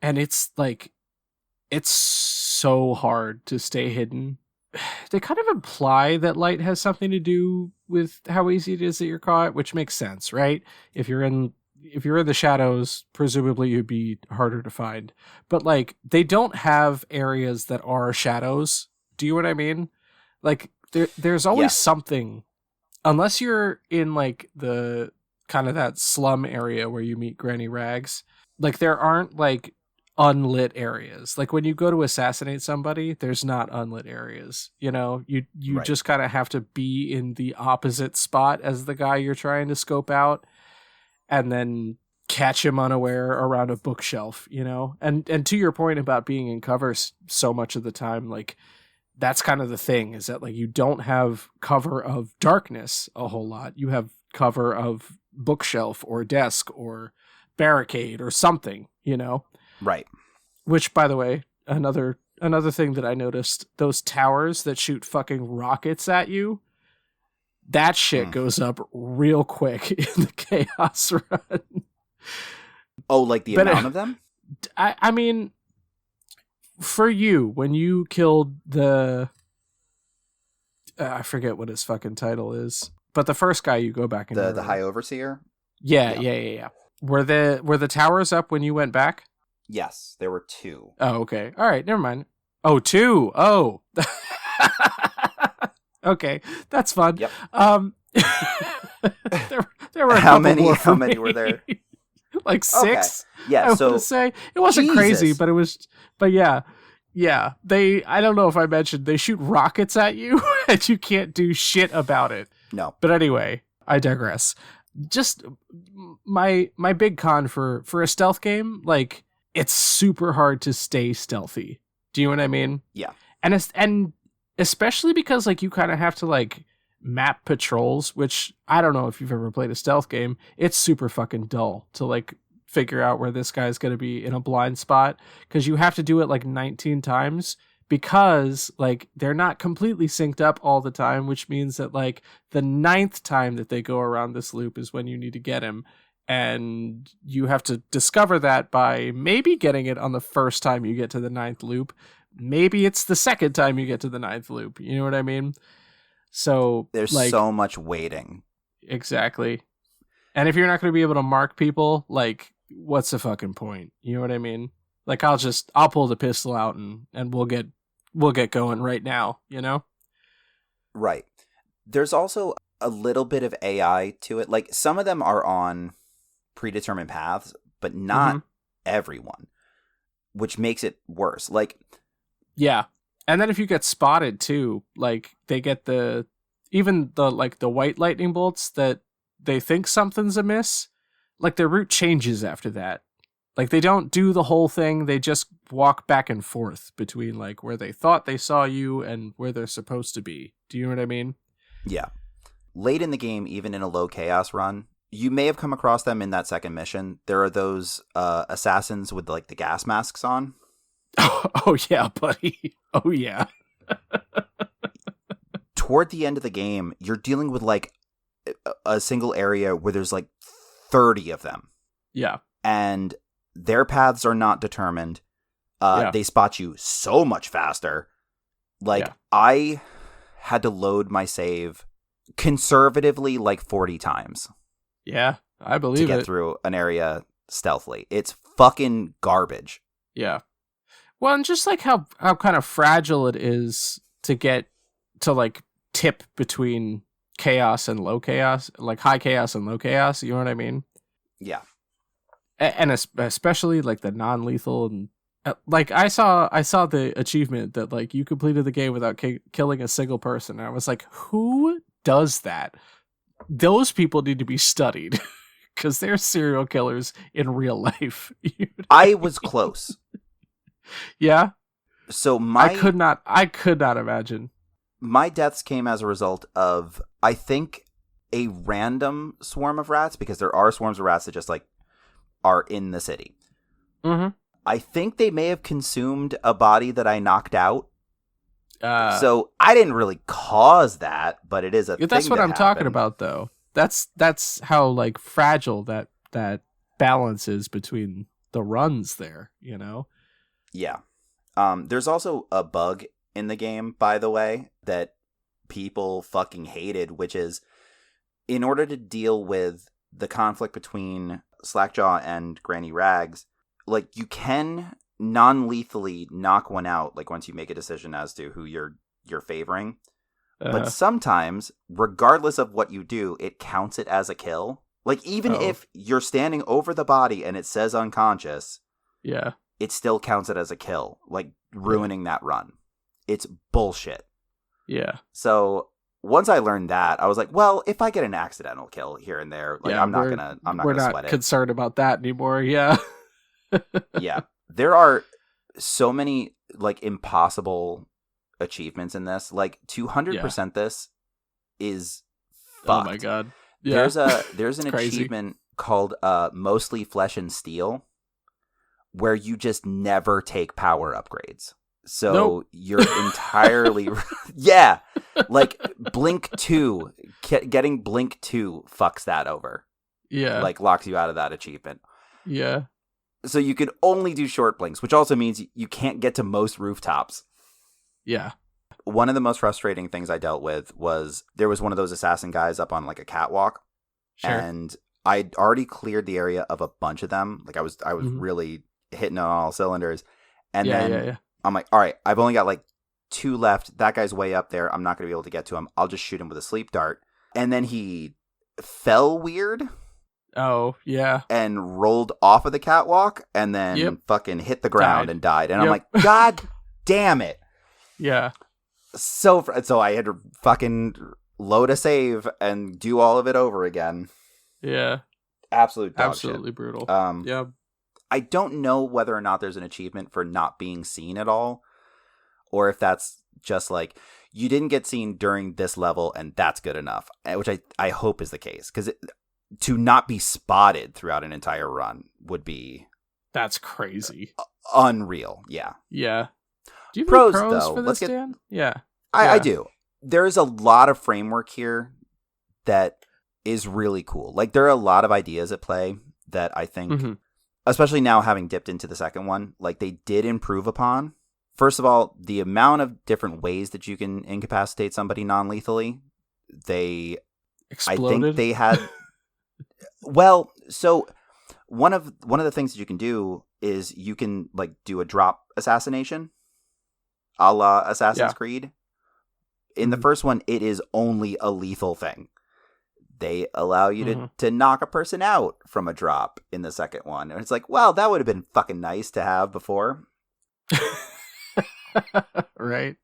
And it's like, it's so hard to stay hidden. They kind of imply that light has something to do with how easy it is that you're caught, which makes sense, right? If you're in the shadows, presumably you'd be harder to find. But like, they don't have areas that are shadows. Do you know what I mean? Like, there's always something, unless you're in like the kind of that slum area where you meet Granny Rags. Like, there aren't like unlit areas. Like when you go to assassinate somebody, there's not unlit areas. You know, you right. just kind of have to be in the opposite spot as the guy you're trying to scope out, and then catch him unaware around a bookshelf. You know, and to your point about being in cover so much of the time, like that's kind of the thing, is that like you don't have cover of darkness a whole lot. You have cover of bookshelf or desk or barricade or something, you know. Right. Which, by the way, another thing that I noticed, those towers that shoot fucking rockets at you, that shit goes up real quick in the chaos run. Oh, like the amount of them? I mean, for you, when you killed the I forget what his fucking title is, but the first guy you go back and the High Overseer? Yeah. Were the towers up when you went back? Yes, there were 2. Oh, okay. All right, never mind. Oh, 2. Oh. Okay, that's fun. Yep. There were how many were there? Like 6. Okay. Yeah, I want to say it wasn't crazy, but it was. But yeah. I don't know if I mentioned they shoot rockets at you and you can't do shit about it. No. But anyway, I digress. Just my big con for a stealth game, like, it's super hard to stay stealthy. Do you know what I mean? Yeah. And especially because like you kind of have to like map patrols, which I don't know if you've ever played a stealth game. It's super fucking dull to like figure out where this guy's going to be in a blind spot, because you have to do it like 19 times, because like they're not completely synced up all the time, which means that like the 9th time that they go around this loop is when you need to get him. And you have to discover that by maybe getting it on the first time you get to the 9th loop. Maybe it's the 2nd time you get to the 9th loop. You know what I mean? So there's like, so much waiting. Exactly. And if you're not going to be able to mark people, like, what's the fucking point? You know what I mean? Like, I'll pull the pistol out and we'll get going right now, you know? Right. There's also a little bit of AI to it. Like, some of them are on predetermined paths, but not everyone, which makes it worse. Like, yeah. And then if you get spotted too, like they get even the white lightning bolts that they think something's amiss, like their route changes after that. Like they don't do the whole thing. They just walk back and forth between like where they thought they saw you and where they're supposed to be. Do you know what I mean? Yeah. Late in the game, even in a low chaos run, you may have come across them in that second mission. There are those assassins with like the gas masks on. Oh yeah, buddy. Oh yeah. Toward the end of the game, you're dealing with like a single area where there's like 30 of them. Yeah. And their paths are not determined. They spot you so much faster. Like, Yeah. I had to load my save conservatively like 40 times Yeah, I to believe get it. through an area stealthily. It's fucking garbage. Yeah. Well, and just like how kind of fragile it is to get to like tip between chaos and low chaos, like high chaos and low chaos. You know what I mean? Yeah. And especially like the non-lethal and like I saw the achievement that like you completed the game without killing a single person. And I was like, who does that? Those people need to be studied because they're serial killers in real life. You know? I was close. Yeah. So I could not imagine. my deaths came as a result of, I think, a random swarm of rats, because there are swarms of rats that just like are in the city. Mm-hmm. I think they may have consumed a body that I knocked out. So I didn't really cause that, but it is a thing. that's what that I'm talking happened. about, though. That's how like fragile that balance is between the runs there. You know. Yeah. There's also a bug in the game, by the way, that people fucking hated, which is, in order to deal with the conflict between Slackjaw and Granny Rags, like, you can non-lethally knock one out, like, once you make a decision as to who you're favoring. But sometimes, regardless of what you do, it counts it as a kill. Like, even if you're standing over the body and it says unconscious, yeah, it still counts it as a kill, like ruining that run. It's bullshit. Yeah. So once I learned that, I was like, well, if I get an accidental kill here and there, like, I'm not gonna sweat it. Concerned about that anymore. Yeah. Yeah. There are so many like impossible achievements in this. Like, 200% this is fucked. Oh my god. Yeah. There's an crazy. achievement called Mostly Flesh and Steel, where you just never take power upgrades. So Nope. you're entirely yeah, like Blink 2, getting Blink 2 fucks that over. Yeah. Like, locks you out of that achievement. Yeah. So you can only do short blinks, which also means you can't get to most rooftops. Yeah. One of the most frustrating things I dealt with was, there was one of those assassin guys up on like a catwalk, Sure. and I'd already cleared the area of a bunch of them. Like, I was Mhm. really hitting on all cylinders. And Yeah, then yeah. I'm like, all right, I've only got like 2 left. That guy's way up there. I'm not going to be able to get to him. I'll just shoot him with a sleep dart. And then he fell weird Oh, yeah. and rolled off of the catwalk, and then fucking hit the ground and died. And I'm like, God damn it. Yeah. So I had to fucking load a save and do all of it over again. Yeah. Absolute dog Absolutely shit. brutal. Yeah. I don't know whether or not there's an achievement for not being seen at all, or if that's just like, you didn't get seen during this level and that's good enough, which I hope is the case, because to not be spotted throughout an entire run would be... That's crazy. Unreal, yeah. Yeah. Do you have Pros, any pros though, for this, Dan? Yeah. I do. There's a lot of framework here that is really cool. Like, there are a lot of ideas at play that I think, especially now having dipped into the second one, like, they did improve upon. First of all, the amount of different ways that you can incapacitate somebody non-lethally, they... Exploded? I think they had... Well, so one of the things that you can do is you can, like, do a drop assassination, a la Assassin's Creed. In the first one, it is only a lethal thing. They allow you to knock a person out from a drop in the second one. And it's like, well, that would have been fucking nice to have before. Right.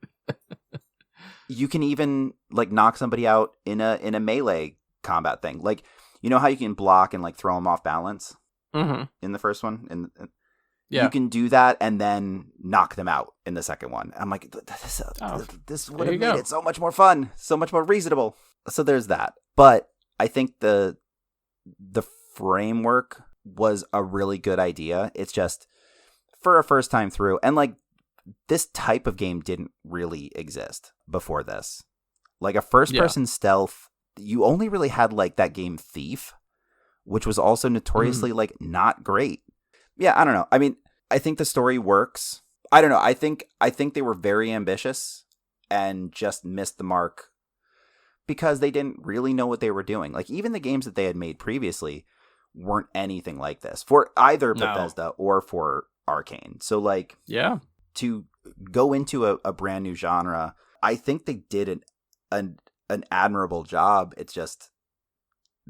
You can even, like, knock somebody out in a melee combat thing. Like, you know how you can block and, like, throw them off balance in the first one? You can do that and then knock them out in the second one. I'm like, this would have made it so much more fun, so much more reasonable. So there's that. But I think the framework was a really good idea. It's just, for a first time through, and, like, this type of game didn't really exist before this. Like, a first-person stealth, you only really had, like, that game Thief, which was also notoriously, like, not great. Yeah, I don't know. I mean, I think the story works. I don't know. I think they were very ambitious and just missed the mark because they didn't really know what they were doing. Like, even the games that they had made previously weren't anything like this for either Bethesda or for Arcane. So, like, to go into a brand new genre, I think they did an admirable job. It's just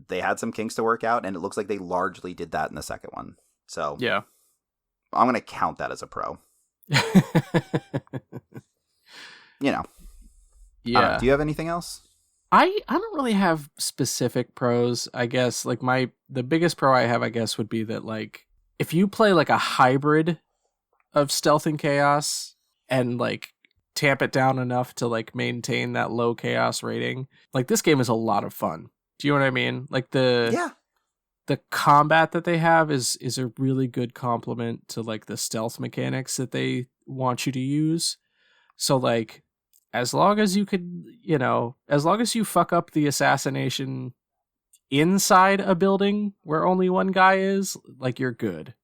they had some kinks to work out, and it looks like they largely did that in the second one. So, yeah, I'm going to count that as a pro. You know. Yeah. Do you have anything else? I don't really have specific pros, I guess. Like, the biggest pro I have, I guess, would be that, like, if you play like a hybrid of stealth and chaos and like tamp it down enough to like maintain that low chaos rating, like, this game is a lot of fun. Do you know what I mean? Like, the combat that they have is a really good complement to like the stealth mechanics that they want you to use. So, like, as long as you could, as long as you fuck up the assassination inside a building where only one guy is, like, you're good,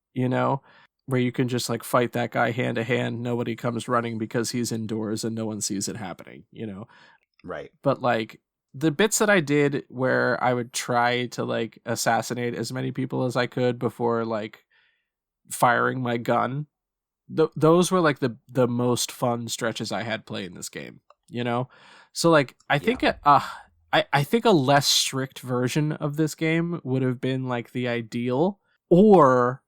where you can just like fight that guy hand to hand. Nobody comes running because he's indoors and no one sees it happening, Right. But like the bits that I did where I would try to like assassinate as many people as I could before like firing my gun, those were like the most fun stretches I had playing this game, So like I think I think a less strict version of this game would have been like the ideal, or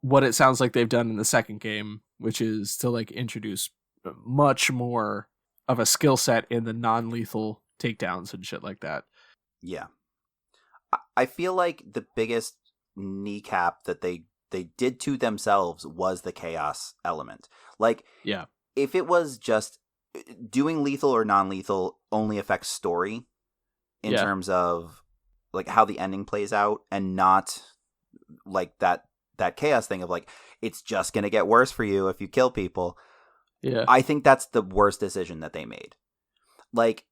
what it sounds like they've done in the second game, which is to like introduce much more of a skill set in the non-lethal takedowns and shit like that. Yeah. I feel like the biggest kneecap that they did to themselves was the chaos element. Like, if it was just doing lethal or non-lethal only affects story in terms of like how the ending plays out, and not like that chaos thing of like, it's just going to get worse for you if you kill people. Yeah. I think that's the worst decision that they made. Like,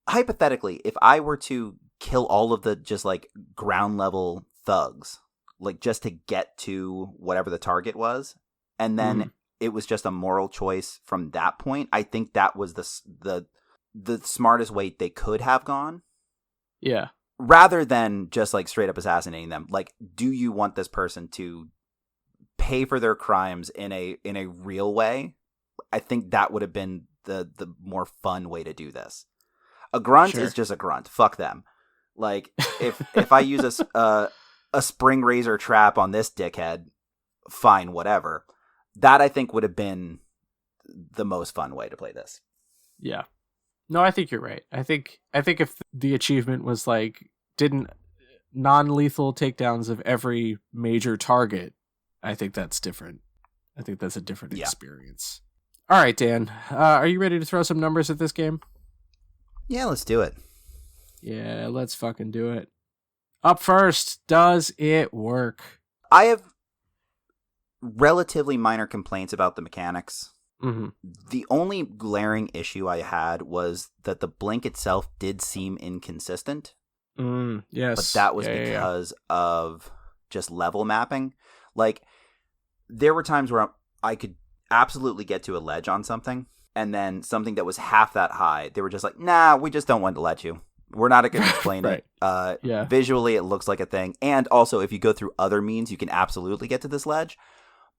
hypothetically, if I were to kill all of the just like ground level thugs, like just to get to whatever the target was, and then it was just a moral choice from that point, I think that was the smartest way they could have gone. Yeah. Rather than just like straight up assassinating them. Like, do you want this person to pay for their crimes in a real way? I think that would have been the more fun way to do this. A grunt is just a grunt. Fuck them. Like, if I use a spring razor trap on this dickhead, fine, whatever. That I think would have been the most fun way to play this. Yeah. No, I think you're right. I think if the achievement was like didn't non-lethal takedowns of every major target, I think that's different. I think that's a different experience. All right, Dan, are you ready to throw some numbers at this game? Yeah, let's do it. Yeah, let's fucking do it. Up first, does it work? I have relatively minor complaints about the mechanics. Mm-hmm. The only glaring issue I had was that the blink itself did seem inconsistent. Yes. But that was because of just level mapping. Like, there were times where I could absolutely get to a ledge on something, and then something that was half that high, they were just like, nah, we just don't want to let you. We're not going to explain right. it. Visually, it looks like a thing. And also, if you go through other means, you can absolutely get to this ledge.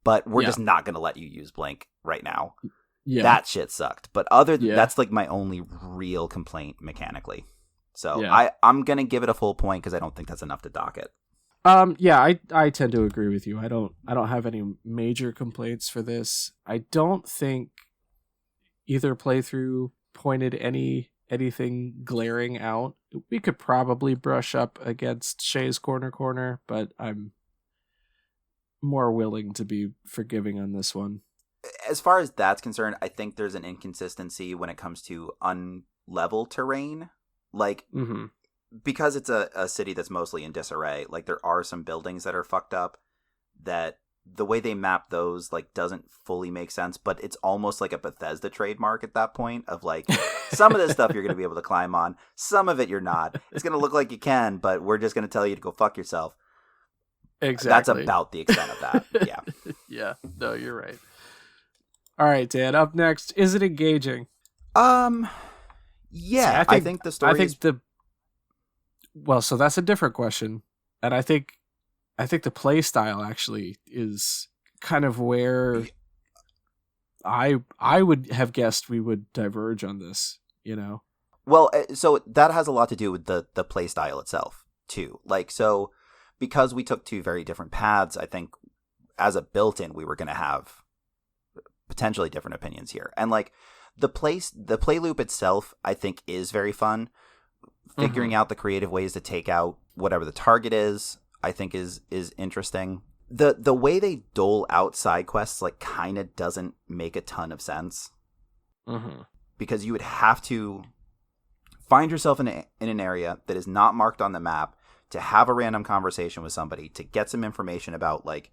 But we're just not going to let you use blink right now. Yeah. That shit sucked. But that's like my only real complaint mechanically. So I'm going to give it a full point because I don't think that's enough to dock it. I tend to agree with you. I don't have any major complaints for this. I don't think either playthrough pointed anything glaring out. We could probably brush up against Shea's corner, but I'm more willing to be forgiving on this one. As far as that's concerned, I think there's an inconsistency when it comes to unlevel terrain. Like, because it's a city that's mostly in disarray, like, there are some buildings that are fucked up that the way they map those, like, doesn't fully make sense, but it's almost like a Bethesda trademark at that point of, like, some of this stuff you're going to be able to climb on, some of it you're not. It's going to look like you can, but we're just going to tell you to go fuck yourself. Exactly. That's about the extent of that. Yeah. Yeah. No, you're right. All right, Dan, up next, is it engaging? Yeah, See, I think the story is... Well, so that's a different question. And I think the play style actually is kind of where I would have guessed we would diverge on this, you know? Well, so that has a lot to do with the play style itself, too. Like, so because we took two very different paths, I think as a built-in, we were going to have potentially different opinions here. And like the play loop itself, I think is very fun. Figuring out the creative ways to take out whatever the target is, I think is interesting. The way they dole out side quests like kind of doesn't make a ton of sense. Because you would have to find yourself in an area that is not marked on the map to have a random conversation with somebody to get some information about, like,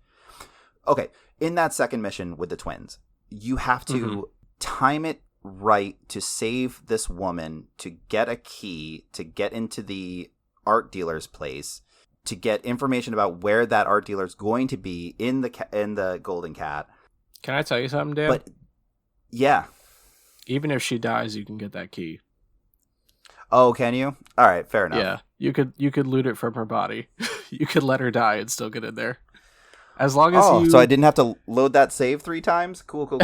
okay, in that second mission with the twins, you have to time it right to save this woman, to get a key, to get into the art dealer's place, to get information about where that art dealer is going to be in the Golden Cat. Can I tell you something, Dan? But yeah, even if she dies, you can get that key. Oh, can you? All right, fair enough. Yeah, you could loot it from her body. You could let her die and still get in there. As long as so I didn't have to load that save 3 times? Cool.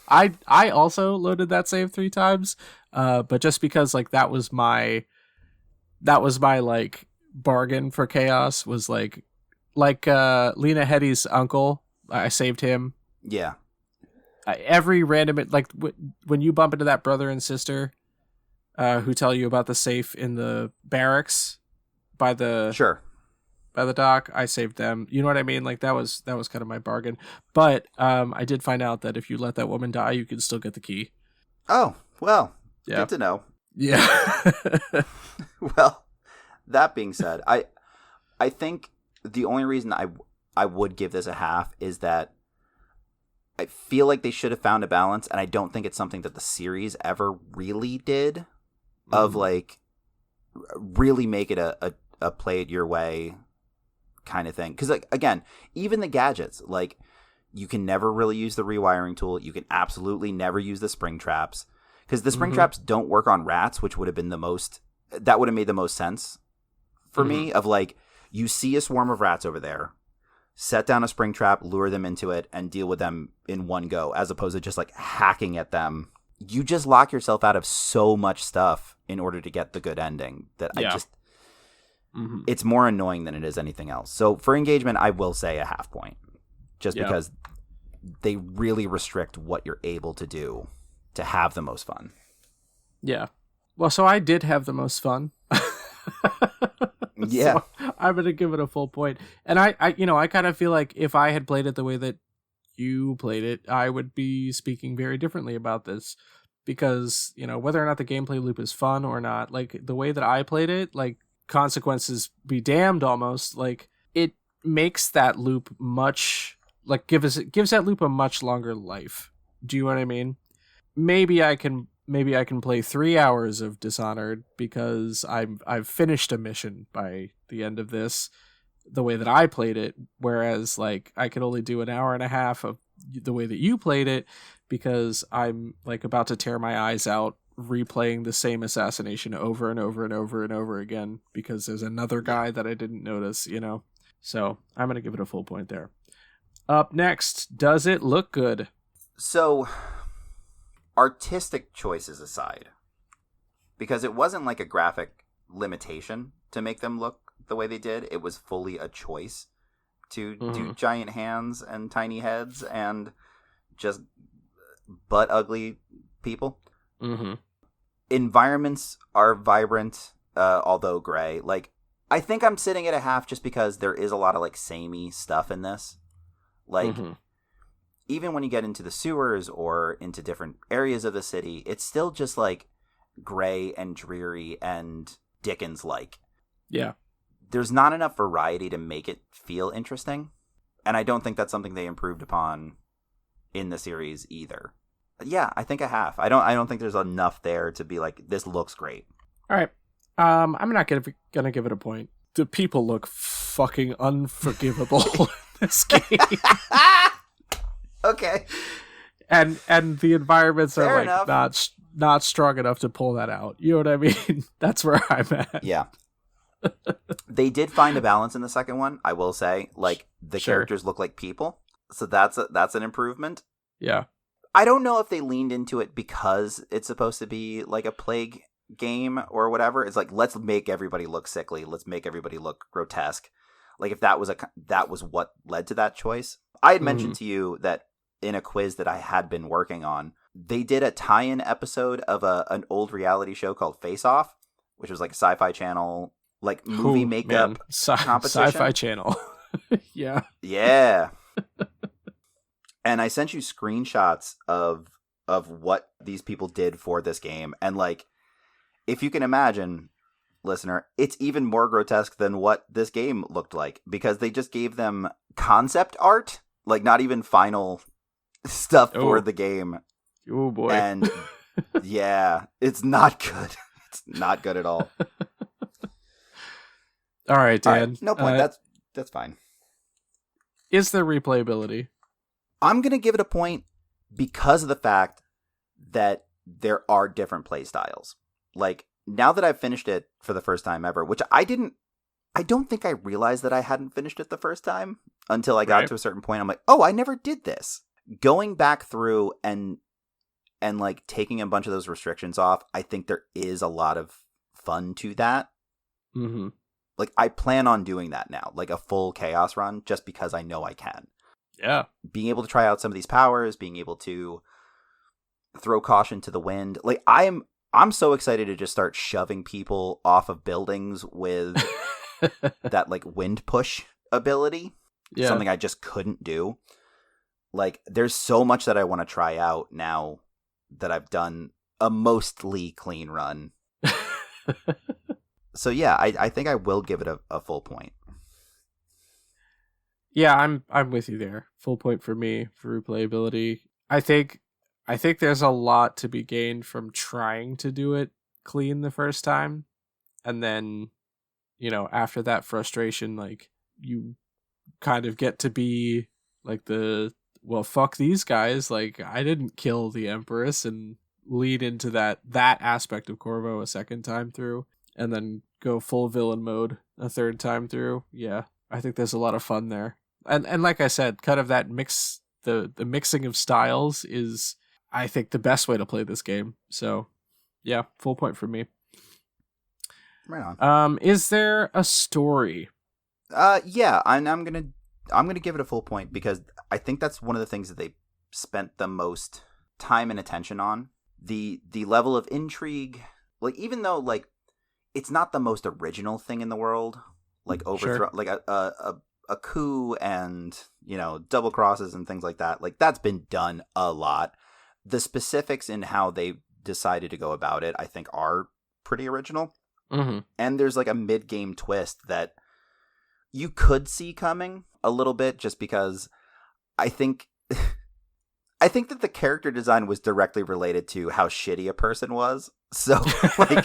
I also loaded that save 3 times, but just because like that was my like bargain for chaos was like Lena Headey's uncle. I saved him. Yeah. Every random like when you bump into that brother and sister, who tell you about the safe in the barracks by the dock, I saved them. You know what I mean? Like that was kind of my bargain. But I did find out that if you let that woman die, you can still get the key. Oh, well, yeah. Good to know. Yeah. Well, that being said, I think the only reason I would give this a half is that I feel like they should have found a balance, and I don't think it's something that the series ever really did, of like really make it a play it your way kind of thing. Because like, again, even the gadgets, like you can never really use the rewiring tool. You can absolutely never use the spring traps, because the spring traps don't work on rats, which would have been that would have made the most sense for me, of like, you see a swarm of rats over there, set down a spring trap, lure them into it, and deal with them in one go, as opposed to just like hacking at them. You just lock yourself out of so much stuff in order to get the good ending that I just... It's more annoying than it is anything else. So for engagement, I will say a half point, just because they really restrict what you're able to do to have the most fun. Yeah. Well, so I did have the most fun. Yeah. So I'm going to give it a full point. And I kind of feel like if I had played it the way that you played it, I would be speaking very differently about this, because, whether or not the gameplay loop is fun or not, like the way that I played it, like consequences be damned almost, like it makes that loop much, like gives that loop a much longer life. Do you know what I mean? Maybe I can play 3 hours of Dishonored because I've finished a mission by the end of this, the way that I played it, whereas like I could only do an hour and a half of the way that you played it, because I'm like about to tear my eyes out replaying the same assassination over and over and over and over again because there's another guy that I didn't notice, So I'm going to give it a full point there. Up next, does it look good? So, artistic choices aside, because it wasn't like a graphic limitation to make them look the way they did. It was fully a choice to do giant hands and tiny heads and just butt ugly people. Environments are vibrant, although gray. Like, I think I'm sitting at a half just because there is a lot of like samey stuff in this. Like, even when you get into the sewers or into different areas of the city, it's still just like gray and dreary and Dickens-like. Yeah. There's not enough variety to make it feel interesting. And I don't think that's something they improved upon in the series either. But yeah, I think a half. I don't think there's enough there to be like, this looks great. All right. I'm not gonna give it a point. The people look fucking unforgivable in this game. Okay. and the environments Fair are like enough. not strong enough to pull that out. You know what I mean? That's where I'm at. Yeah. They did find a balance in the second one, I will say. Like, the Sure. characters look like people, so that's an improvement. Yeah. I don't know if they leaned into it because it's supposed to be like a plague game or whatever. It's like, let's make everybody look sickly. Let's make everybody look grotesque. Like, if that was what led to that choice. I had mentioned to you that in a quiz that I had been working on, they did a tie-in episode of an old reality show called Face Off, which was like a Sci-Fi Channel like movie makeup competition. Sci-Fi Channel. Yeah. Yeah. And I sent you screenshots of what these people did for this game. And like, if you can imagine, listener, it's even more grotesque than what this game looked like, because they just gave them concept art, like not even final stuff for the game. Oh boy. And yeah, it's not good. It's not good at all. All right, Dan. All right, no point. That's fine. Is there replayability? I'm going to give it a point because of the fact that there are different play styles. Like, now that I've finished it for the first time ever, which I don't think I realized that I hadn't finished it the first time until I got to a certain point. I'm like, oh, I never did this. Going back through and like taking a bunch of those restrictions off, I think there is a lot of fun to that. Mm-hmm. Like, I plan on doing that now, like a full chaos run, just because I know I can. Yeah. Being able to try out some of these powers, being able to throw caution to the wind. Like, I'm so excited to just start shoving people off of buildings with that like wind push ability. Yeah. Something I just couldn't do. Like, there's so much that I want to try out now that I've done a mostly clean run. So yeah, I think I will give it a full point. Yeah, I'm with you there. Full point for me for replayability. I think there's a lot to be gained from trying to do it clean the first time, and then, you know, after that frustration, like, you kind of get to be like well, fuck these guys, like, I didn't kill the Empress, and lead into that aspect of Corvo a second time through, and then go full villain mode a third time through. Yeah, I think there's a lot of fun there. And like I said, kind of that mix, the mixing of styles is, I think, the best way to play this game. So, yeah, full point for me. Right on. Is there a story? Yeah, I'm gonna give it a full point because I think that's one of the things that they spent the most time and attention on. The level of intrigue, like, even though like it's not the most original thing in the world, like overthrow, like a coup and, you know, double crosses and things like that. Like, that's been done a lot. The specifics in how they decided to go about it, I think, are pretty original. Mm-hmm. And there's like a mid-game twist that you could see coming a little bit, just because I think that the character design was directly related to how shitty a person was. So, like,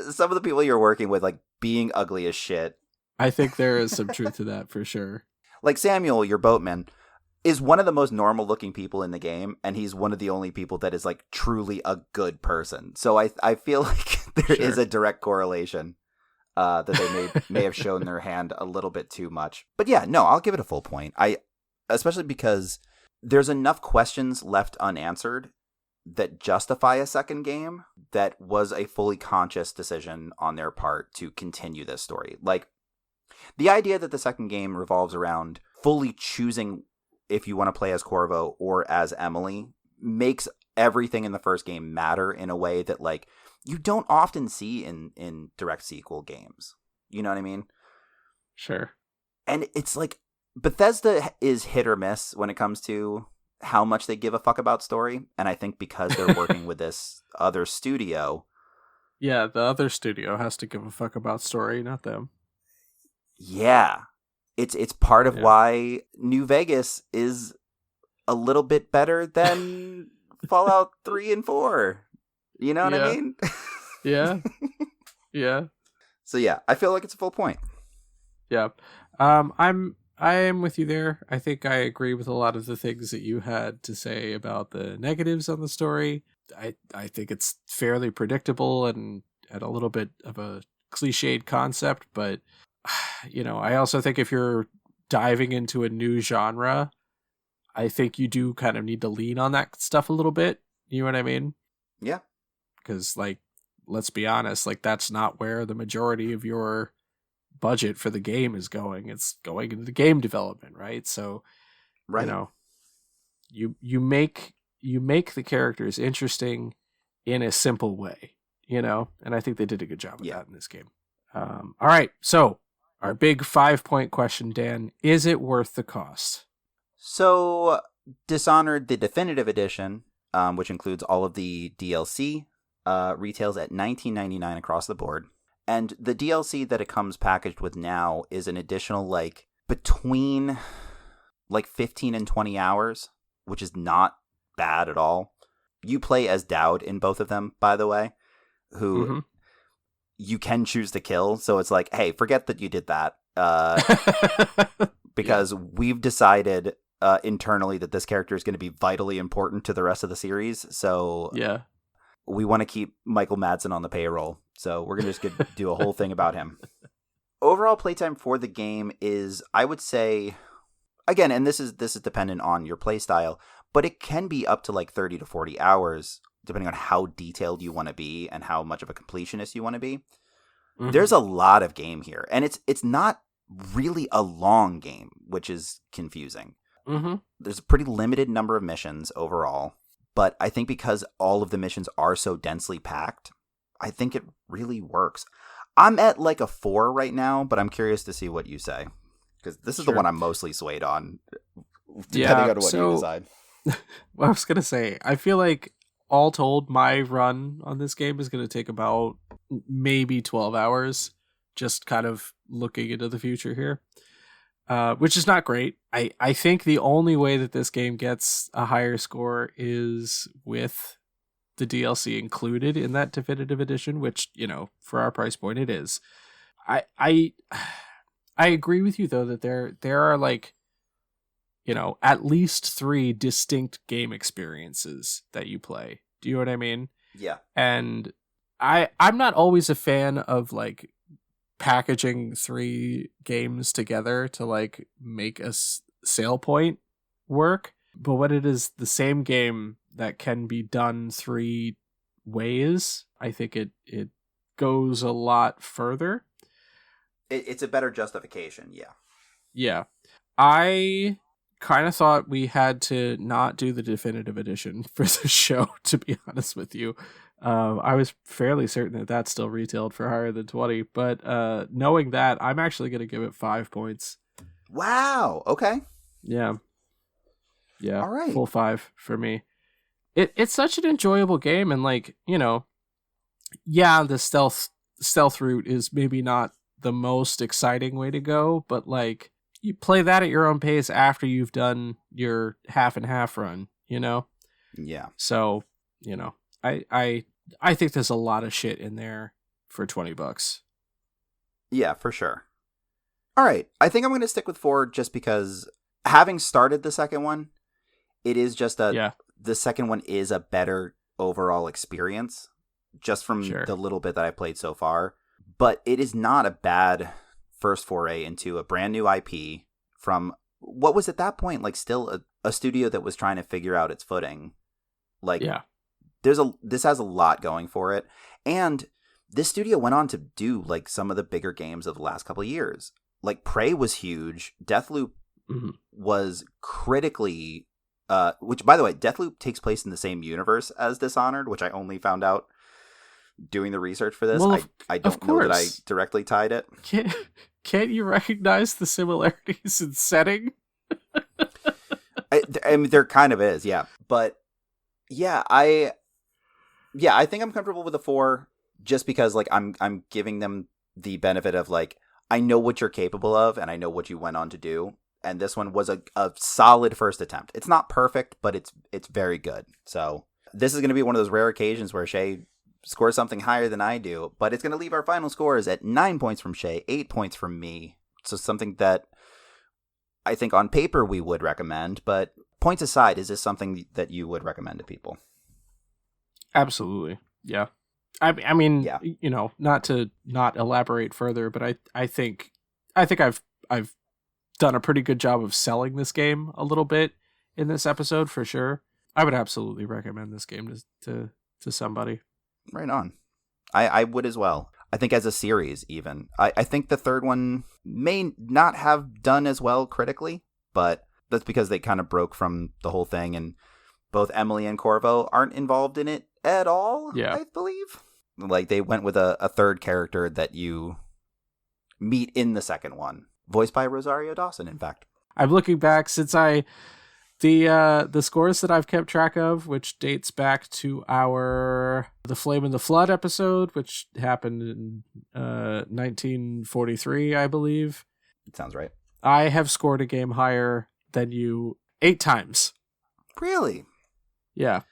some of the people you're working with, like, being ugly as shit. I think there is some truth to that for sure. Like, Samuel, your boatman, is one of the most normal looking people in the game, and he's one of the only people that is like truly a good person. So I feel like there is a direct correlation that they may have shown their hand a little bit too much. But yeah, no, I'll give it a full point. Especially because there's enough questions left unanswered that justify a second game that was a fully conscious decision on their part to continue this story. Like, the idea that the second game revolves around fully choosing if you want to play as Corvo or as Emily makes everything in the first game matter in a way that, like, you don't often see in direct sequel games. You know what I mean? Sure. And it's like, Bethesda is hit or miss when it comes to how much they give a fuck about story. And I think because they're working with this other studio. Yeah, the other studio has to give a fuck about story, not them. Yeah. It's part of why New Vegas is a little bit better than Fallout 3 and 4. You know what I mean? Yeah. Yeah. So yeah, I feel like it's a full point. Yeah. I'm I am with you there. I think I agree with a lot of the things that you had to say about the negatives on the story. I think it's fairly predictable and a little bit of a cliched concept, but I also think if you're diving into a new genre, I think you do kind of need to lean on that stuff a little bit. You know what I mean? Yeah. Because, like, let's be honest, like, that's not where the majority of your budget for the game is going. It's going into the game development, right? So, Right. you make the characters interesting in a simple way, and I think they did a good job of that in this game. All right, so our big 5-point question, Dan: is it worth the cost? So, Dishonored, the Definitive Edition, which includes all of the DLC, retails at $19.99 across the board. And the DLC that it comes packaged with now is an additional, like, between, like, 15 and 20 hours, which is not bad at all. You play as Dowd in both of them, by the way, who you can choose to kill. So it's like, hey, forget that you did that. Because we've decided internally that this character is going to be vitally important to the rest of the series. So we want to keep Michael Madsen on the payroll. So we're going to just do a whole thing about him. Overall playtime for the game is, I would say, again, and this is dependent on your play style, but it can be up to like 30 to 40 hours, depending on how detailed you want to be and how much of a completionist you want to be. Mm-hmm. There's a lot of game here, and it's not really a long game, which is confusing. Mm-hmm. There's a pretty limited number of missions overall, but I think because all of the missions are so densely packed, I think it really works. I'm at like a 4 right now, but I'm curious to see what you say, because this is the one I'm mostly swayed on, depending on what you decide. Well, I was going to say, I feel like all told, my run on this game is going to take about maybe 12 hours, just kind of looking into the future here, which is not great. I think the only way that this game gets a higher score is with the DLC included in that Definitive Edition, which, for our price point, it is. I agree with you, though, that there are, like, at least 3 distinct game experiences that you play. Do you know what I mean? Yeah. And I'm not always a fan of, like, packaging 3 games together to, like, make a sale point work. But when it is the same game that can be done 3 ways, I think it goes a lot further. It's a better justification, yeah. Yeah. I kind of thought we had to not do the Definitive Edition for the show, to be honest with you. I was fairly certain that that's still retailed for higher than 20, but knowing that, I'm actually going to give it 5 points. Wow, okay. Yeah. All right. Full 5 for me. It's such an enjoyable game, and, like, the stealth route is maybe not the most exciting way to go, but, like, you play that at your own pace after you've done your half and half run, Yeah. So, I think there's a lot of shit in there for $20. Yeah, for sure. All right. I think I'm going to stick with 4 just because, having started the second one, it is just the second one is a better overall experience, just from the little bit that I played so far. But it is not a bad first foray into a brand new IP from what was at that point, like, still a studio that was trying to figure out its footing. Like, this has a lot going for it. And this studio went on to do, like, some of the bigger games of the last couple of years. Like, Prey was huge. Deathloop was critically, which, by the way, Deathloop takes place in the same universe as Dishonored, which I only found out doing the research for this. Well, I don't know that I directly tied it. Can't you recognize the similarities in setting? I mean, there kind of is, yeah. But yeah, I think I'm comfortable with a 4 just because, like, I'm giving them the benefit of, like, I know what you're capable of and I know what you went on to do. And this one was a solid first attempt. It's not perfect, but it's very good. So this is going to be one of those rare occasions where Shea scores something higher than I do, but it's going to leave our final scores at 9 points from Shea, 8 points from me. So something that I think on paper we would recommend, but points aside, is this something that you would recommend to people? Absolutely. Yeah. I mean, Yeah. not to not elaborate further, but I think I've done a pretty good job of selling this game a little bit in this episode for sure. I would absolutely recommend this game to somebody. Right on. I would as well. I think as a series, even. I think the third one may not have done as well critically, but that's because they kind of broke from the whole thing, and both Emily and Corvo aren't involved in it at all, I believe. Like, they went with a third character that you meet in the second one. Voiced by Rosario Dawson, in fact. I'm looking back since the scores that I've kept track of, which dates back to the Flame and the Flood episode, which happened in 1943, I believe. It sounds right. I have scored a game higher than you 8 times. Really? Yeah.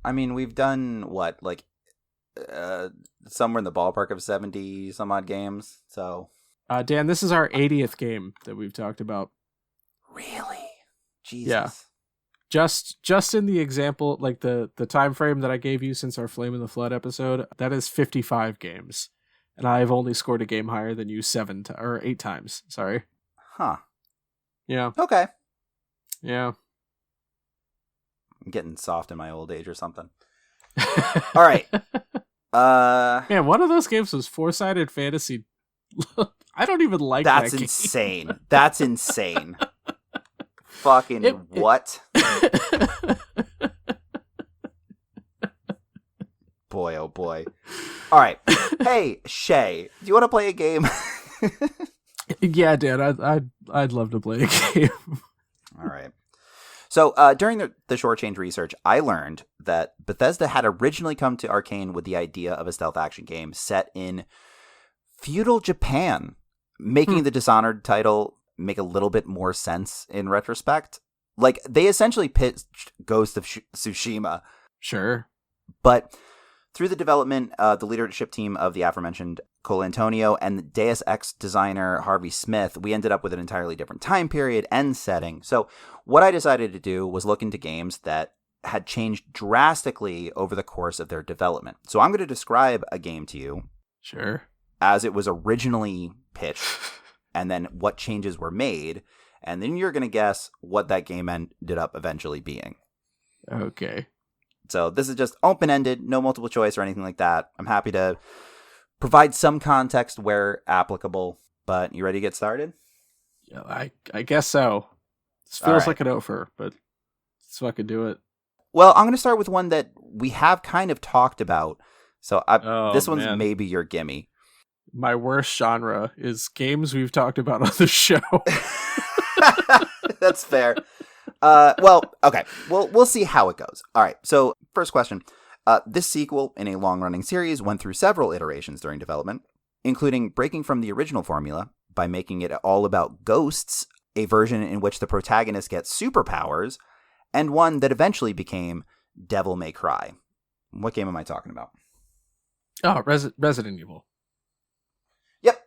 I mean, we've done what, like somewhere in the ballpark of 70 some odd games. So, Dan, this is our 80th game that we've talked about. Really? Jesus. Yeah. Just in the example, like the time frame that I gave you since our Flame in the Flood episode, that is 55 games, and I've only scored a game higher than you 8 times. Sorry. Huh. Yeah. Okay. Yeah. I'm getting soft in my old age or something. All right. Man, one of those games was 4-sided fantasy. I don't even like that game. That's insane. That's insane. Fucking what? Boy, oh boy. All right. Hey, Shea, do you want to play a game? Yeah, Dan, I'd love to play a game. All right. So during the shortchange research, I learned that Bethesda had originally come to Arcane with the idea of a stealth action game set in feudal Japan, making the Dishonored title make a little bit more sense in retrospect. Like, they essentially pitched Ghost of Tsushima. Sure. But through the development, the leadership team of the aforementioned Cole Antonio and the Deus Ex designer Harvey Smith, we ended up with an entirely different time period and setting. So what I decided to do was look into games that had changed drastically over the course of their development. So I'm going to describe a game to you. Sure. As it was originally pitched, and then what changes were made, and then you're going to guess what that game ended up eventually being. Okay. So this is just open-ended, no multiple choice or anything like that. I'm happy to provide some context where applicable, but you ready to get started? Yeah, I guess so. This feels like an offer, but let's fucking do it. Well, I'm going to start with one that we have kind of talked about. So this one's maybe your gimme. My worst genre is games we've talked about on the show. That's fair. Well, okay. We'll see how it goes. All right. So first question. This sequel in a long-running series went through several iterations during development, including breaking from the original formula by making it all about ghosts, a version in which the protagonist gets superpowers, and one that eventually became Devil May Cry. What game am I talking about? Oh, Resident Evil. Yep.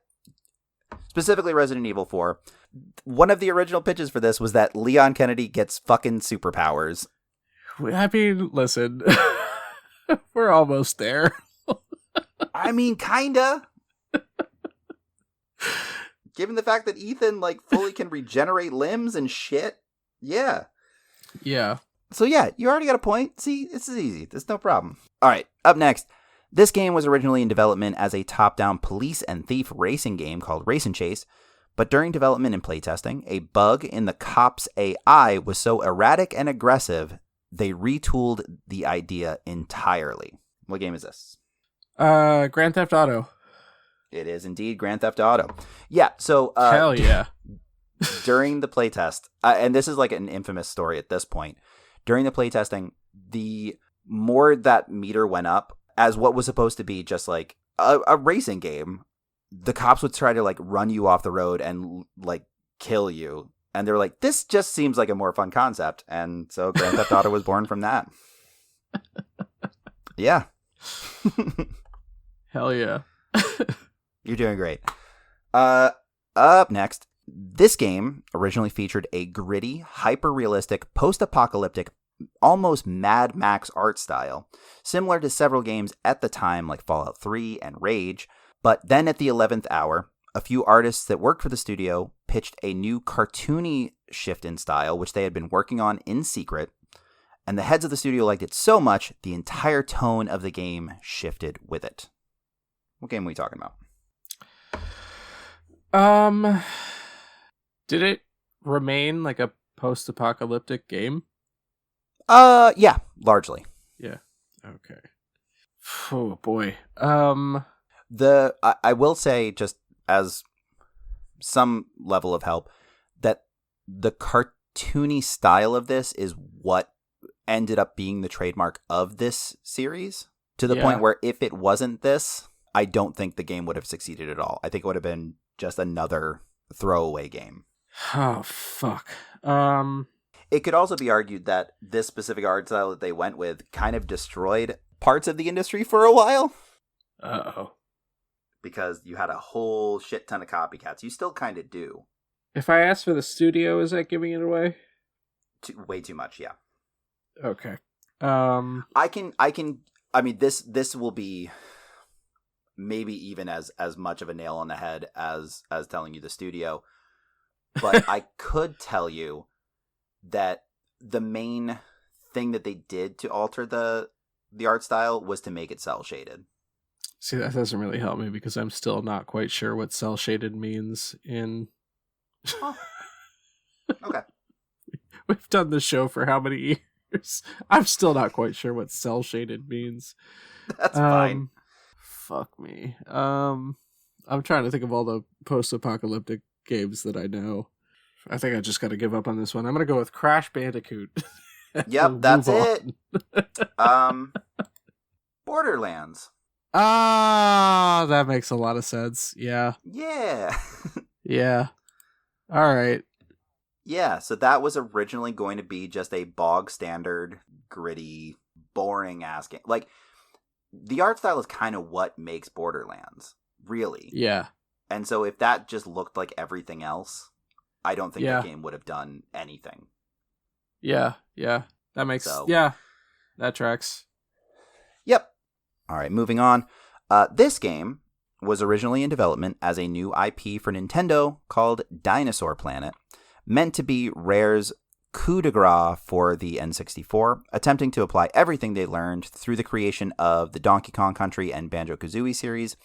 Specifically Resident Evil 4. One of the original pitches for this was that Leon Kennedy gets fucking superpowers. I mean, listen, we're almost there. I mean, kinda. Given the fact that Ethan, like, fully can regenerate limbs and shit. Yeah. Yeah. So yeah, you already got a point. See, this is easy. There's no problem. All right, up next. This game was originally in development as a top-down police and thief racing game called Race and Chase, but during development and playtesting, a bug in the cop's AI was so erratic and aggressive, they retooled the idea entirely. What game is this? Grand Theft Auto. It is indeed Grand Theft Auto. Yeah, so... Hell yeah. During the playtest, and this is like an infamous story at this point, during the playtesting, the more that meter went up, as what was supposed to be just like a racing game, the cops would try to like run you off the road and like kill you. And they're like, this just seems like a more fun concept. And so Grand Theft Auto was born from that. Yeah. Hell yeah. You're doing great. Up next, This game originally featured a gritty, hyper-realistic, post-apocalyptic, almost Mad Max art style, similar to several games at the time like Fallout 3 and Rage. But then at the 11th hour, a few artists that worked for the studio pitched a new cartoony shift in style, which they had been working on in secret, and the heads of the studio liked it so much, the entire tone of the game shifted with it. What game are we talking about? Did it remain like a post-apocalyptic game? Yeah, largely. Yeah. Okay. Oh boy. I will say, just as some level of help, that the cartoony style of this is what ended up being the trademark of this series, to the point where if it wasn't this, I don't think the game would have succeeded at all. I think it would have been just another throwaway game. Oh, fuck. It could also be argued that this specific art style that they went with kind of destroyed parts of the industry for a while. Uh-oh. Because you had a whole shit ton of copycats. You still kind of do. If I ask for the studio, is that giving it away? Way too much, yeah. Okay. I mean, this will be maybe even as much of a nail on the head as telling you the studio. But I could tell you that the main thing that they did to alter the art style was to make it cell shaded. See, that doesn't really help me because I'm still not quite sure what cell shaded means in... Oh. Okay. We've done this show for how many years? I'm still not quite sure what cell shaded means. That's fine. Fuck me. I'm trying to think of all the post-apocalyptic games that I know. I think I just got to give up on this one. I'm going to go with Crash Bandicoot. Yep, that's it. Borderlands. Ah, that makes a lot of sense. Yeah. Yeah. Yeah. All right. Yeah, so that was originally going to be just a bog standard, gritty, boring ass game. Like, the art style is kind of what makes Borderlands, really. Yeah. And so if that just looked like everything else, I don't think the game would have done anything. Yeah, that makes that tracks. Yep. All right, moving on. This game was originally in development as a new IP for Nintendo called Dinosaur Planet, meant to be Rare's coup de grace for the N64, attempting to apply everything they learned through the creation of the Donkey Kong Country and Banjo-Kazooie series.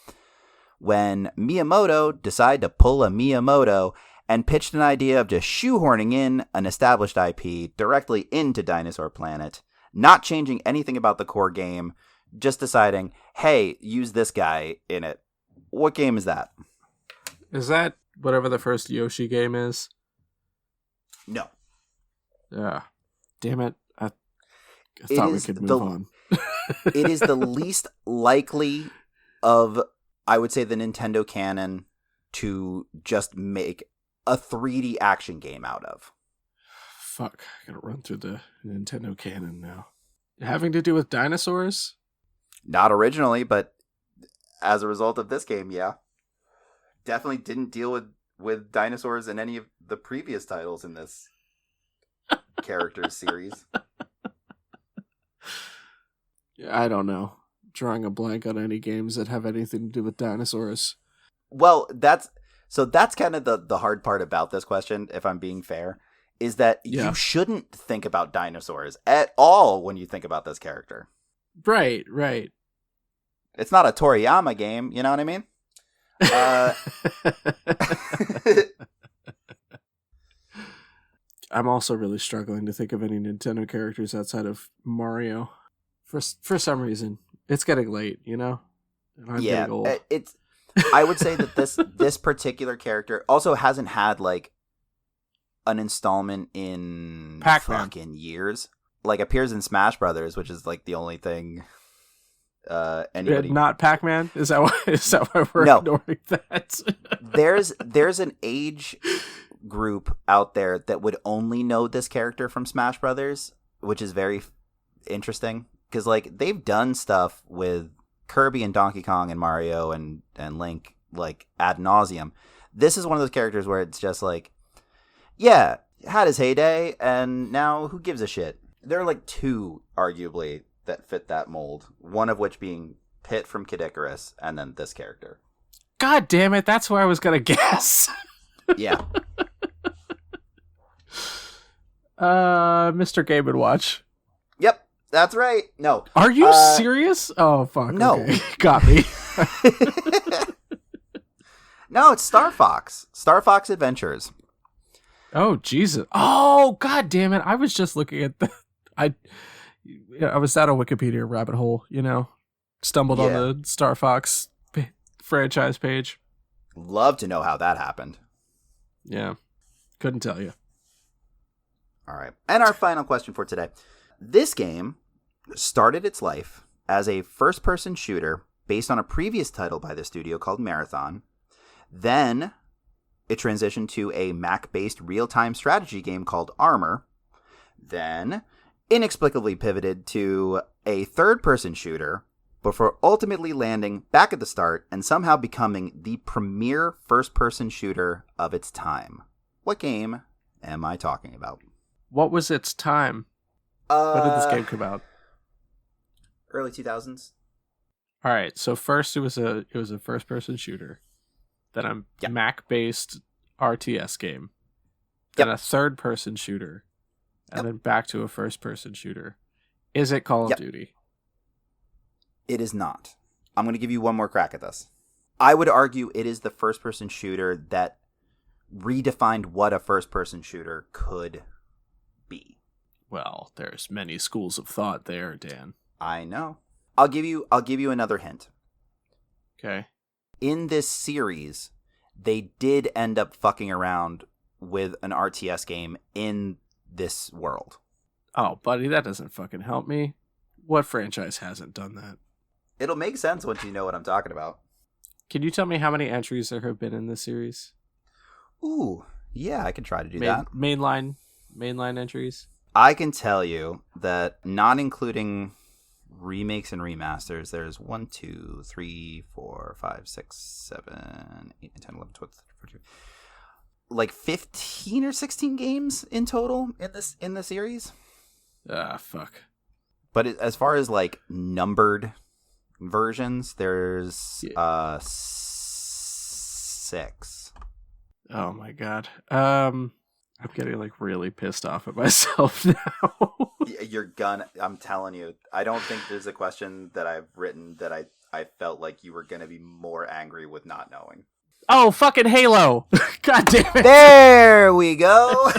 When Miyamoto decided to pull a Miyamoto and pitched an idea of just shoehorning in an established IP directly into Dinosaur Planet, not changing anything about the core game, just deciding, hey, use this guy in it. What game is that? Is that whatever the first Yoshi game is? No. Yeah. Damn it. I thought we could move on. It is the least likely of, I would say, the Nintendo canon to just make a 3D action game out of. Fuck. I gotta run through the Nintendo canon now. Having to do with dinosaurs? Not originally, but as a result of this game, yeah. Definitely didn't deal with dinosaurs in any of the previous titles in this characters series. Yeah, I don't know. Drawing a blank on any games that have anything to do with dinosaurs. Well, that's kind of the hard part about this question, if I'm being fair, is that you shouldn't think about dinosaurs at all when you think about this character. Right. It's not a Toriyama game, you know what I mean? I'm also really struggling to think of any Nintendo characters outside of Mario. For some reason, it's getting late, you know. And I'm getting old. I would say that this particular character also hasn't had like an installment in Pac-Man. Fucking years. Like appears in Smash Brothers, which is like the only thing. Anybody not Pac-Man? Is that why we're ignoring that? there's an age group out there that would only know this character from Smash Brothers, which is very interesting because like they've done stuff with Kirby and Donkey Kong and Mario and Link like ad nauseum. This is one of those characters where it's just like, yeah, had his heyday, and now who gives a shit? There are like two, arguably, that fit that mold. One of which being Pitt from Kid Icarus, and then this character. God damn it, that's where I was gonna guess. Yeah. Mr. Game & Watch. Yep, that's right. No. Are you serious? Oh, fuck. No. Okay. Got me. No, it's Star Fox. Star Fox Adventures. Oh, Jesus. Oh, God damn it. I was just looking at the... I was down a Wikipedia rabbit hole, Stumbled on the Star Fox franchise page. Love to know how that happened. Yeah. Couldn't tell you. All right. And our final question for today. This game started its life as a first-person shooter based on a previous title by the studio called Marathon. Then it transitioned to a Mac-based real-time strategy game called Armor. Then inexplicably pivoted to a third-person shooter before ultimately landing back at the start and somehow becoming the premier first-person shooter of its time. What game am I talking about? What was its time? When did this game come out? Early 2000s. All right, so first it was a first-person shooter. Then a Mac-based RTS game. Then a third-person shooter. And then back to a first-person shooter. Is it Call of Duty? It is not. I'm going to give you one more crack at this. I would argue it is the first-person shooter that redefined what a first-person shooter could be. Well, there's many schools of thought there, Dan. I know. I'll give you another hint. Okay. In this series, they did end up fucking around with an RTS game in this world. Oh, buddy, that doesn't fucking help me. What franchise hasn't done that? It'll make sense once you know what I'm talking about. Can you tell me how many entries there have been in this series? Ooh, yeah, I can try to do that. Mainline entries? I can tell you that, not including remakes and remasters, there's 1, 2, 3, 4, 5, 6, 7, 8, 10, 11, 12, 13, 14, like 15 or 16 games in total in the series. Ah, fuck. But as far as like numbered versions, there's 6. Oh my god. I'm getting like really pissed off at myself now. I'm telling you, I don't think there's a question that I've written that I felt like you were gonna be more angry with not knowing. Oh, fucking Halo. God damn it. There we go.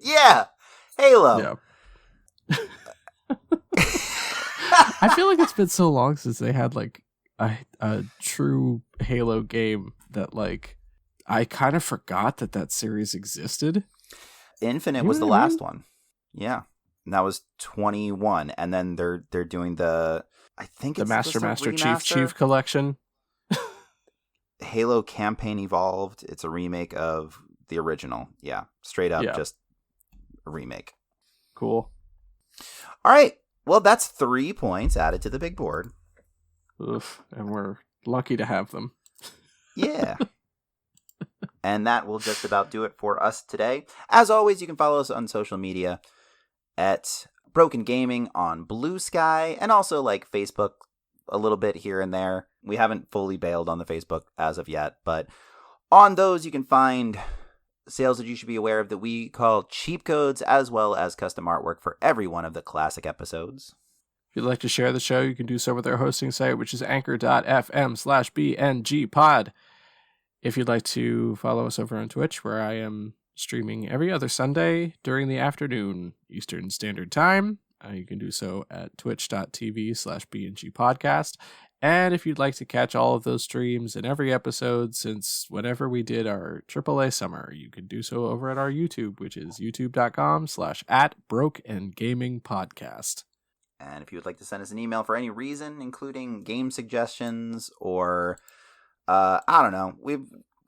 Yeah. Halo. Yeah. I feel like it's been so long since they had like a true Halo game that like I kind of forgot that series existed. Infinite was the last one. Yeah. And that was 21, and then they're doing the Master Chief collection. Halo Campaign Evolved. It's a remake of the original. Yeah. Straight up just a remake. Cool. All right. Well, that's 3 points added to the big board. Oof, and we're lucky to have them. Yeah. And that will just about do it for us today. As always, you can follow us on social media at Broken Gaming on Blue Sky, and also like Facebook a little bit here and there. We haven't fully bailed on the Facebook as of yet, but on those you can find sales that you should be aware of that we call cheap codes, as well as custom artwork for every one of the classic episodes. If you'd like to share the show, you can do so with our hosting site, which is anchor.fm/BNGpod. If you'd like to follow us over on Twitch, where I am streaming every other Sunday during the afternoon, Eastern Standard Time, you can do so at twitch.tv/BNGpodcast. And if you'd like to catch all of those streams in every episode since whenever we did our AAA summer, you can do so over at our YouTube, which is youtube.com/@brokeandgamingpodcast. And if you would like to send us an email for any reason, including game suggestions or, I don't know, we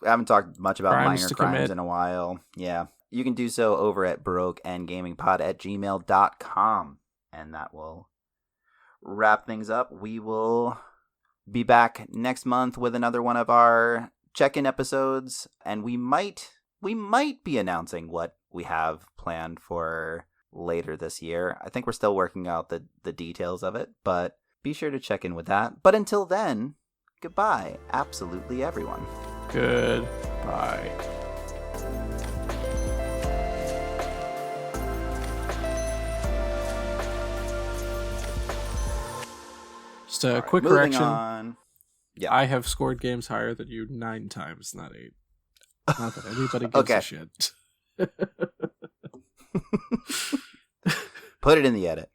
haven't talked much about minor crimes in a while. Yeah. You can do so over at brokeandgamingpod@gmail.com. And that will wrap things up. We will be back next month with another one of our check-in episodes, and we might be announcing what we have planned for later this year. I think we're still working out the details of it, but be sure to check in with that. But until then, goodbye, absolutely everyone. Goodbye. Just a quick correction. On. Yeah. I have scored games higher than you 9 times, not 8. Not that anybody gives a shit. Put it in the edit.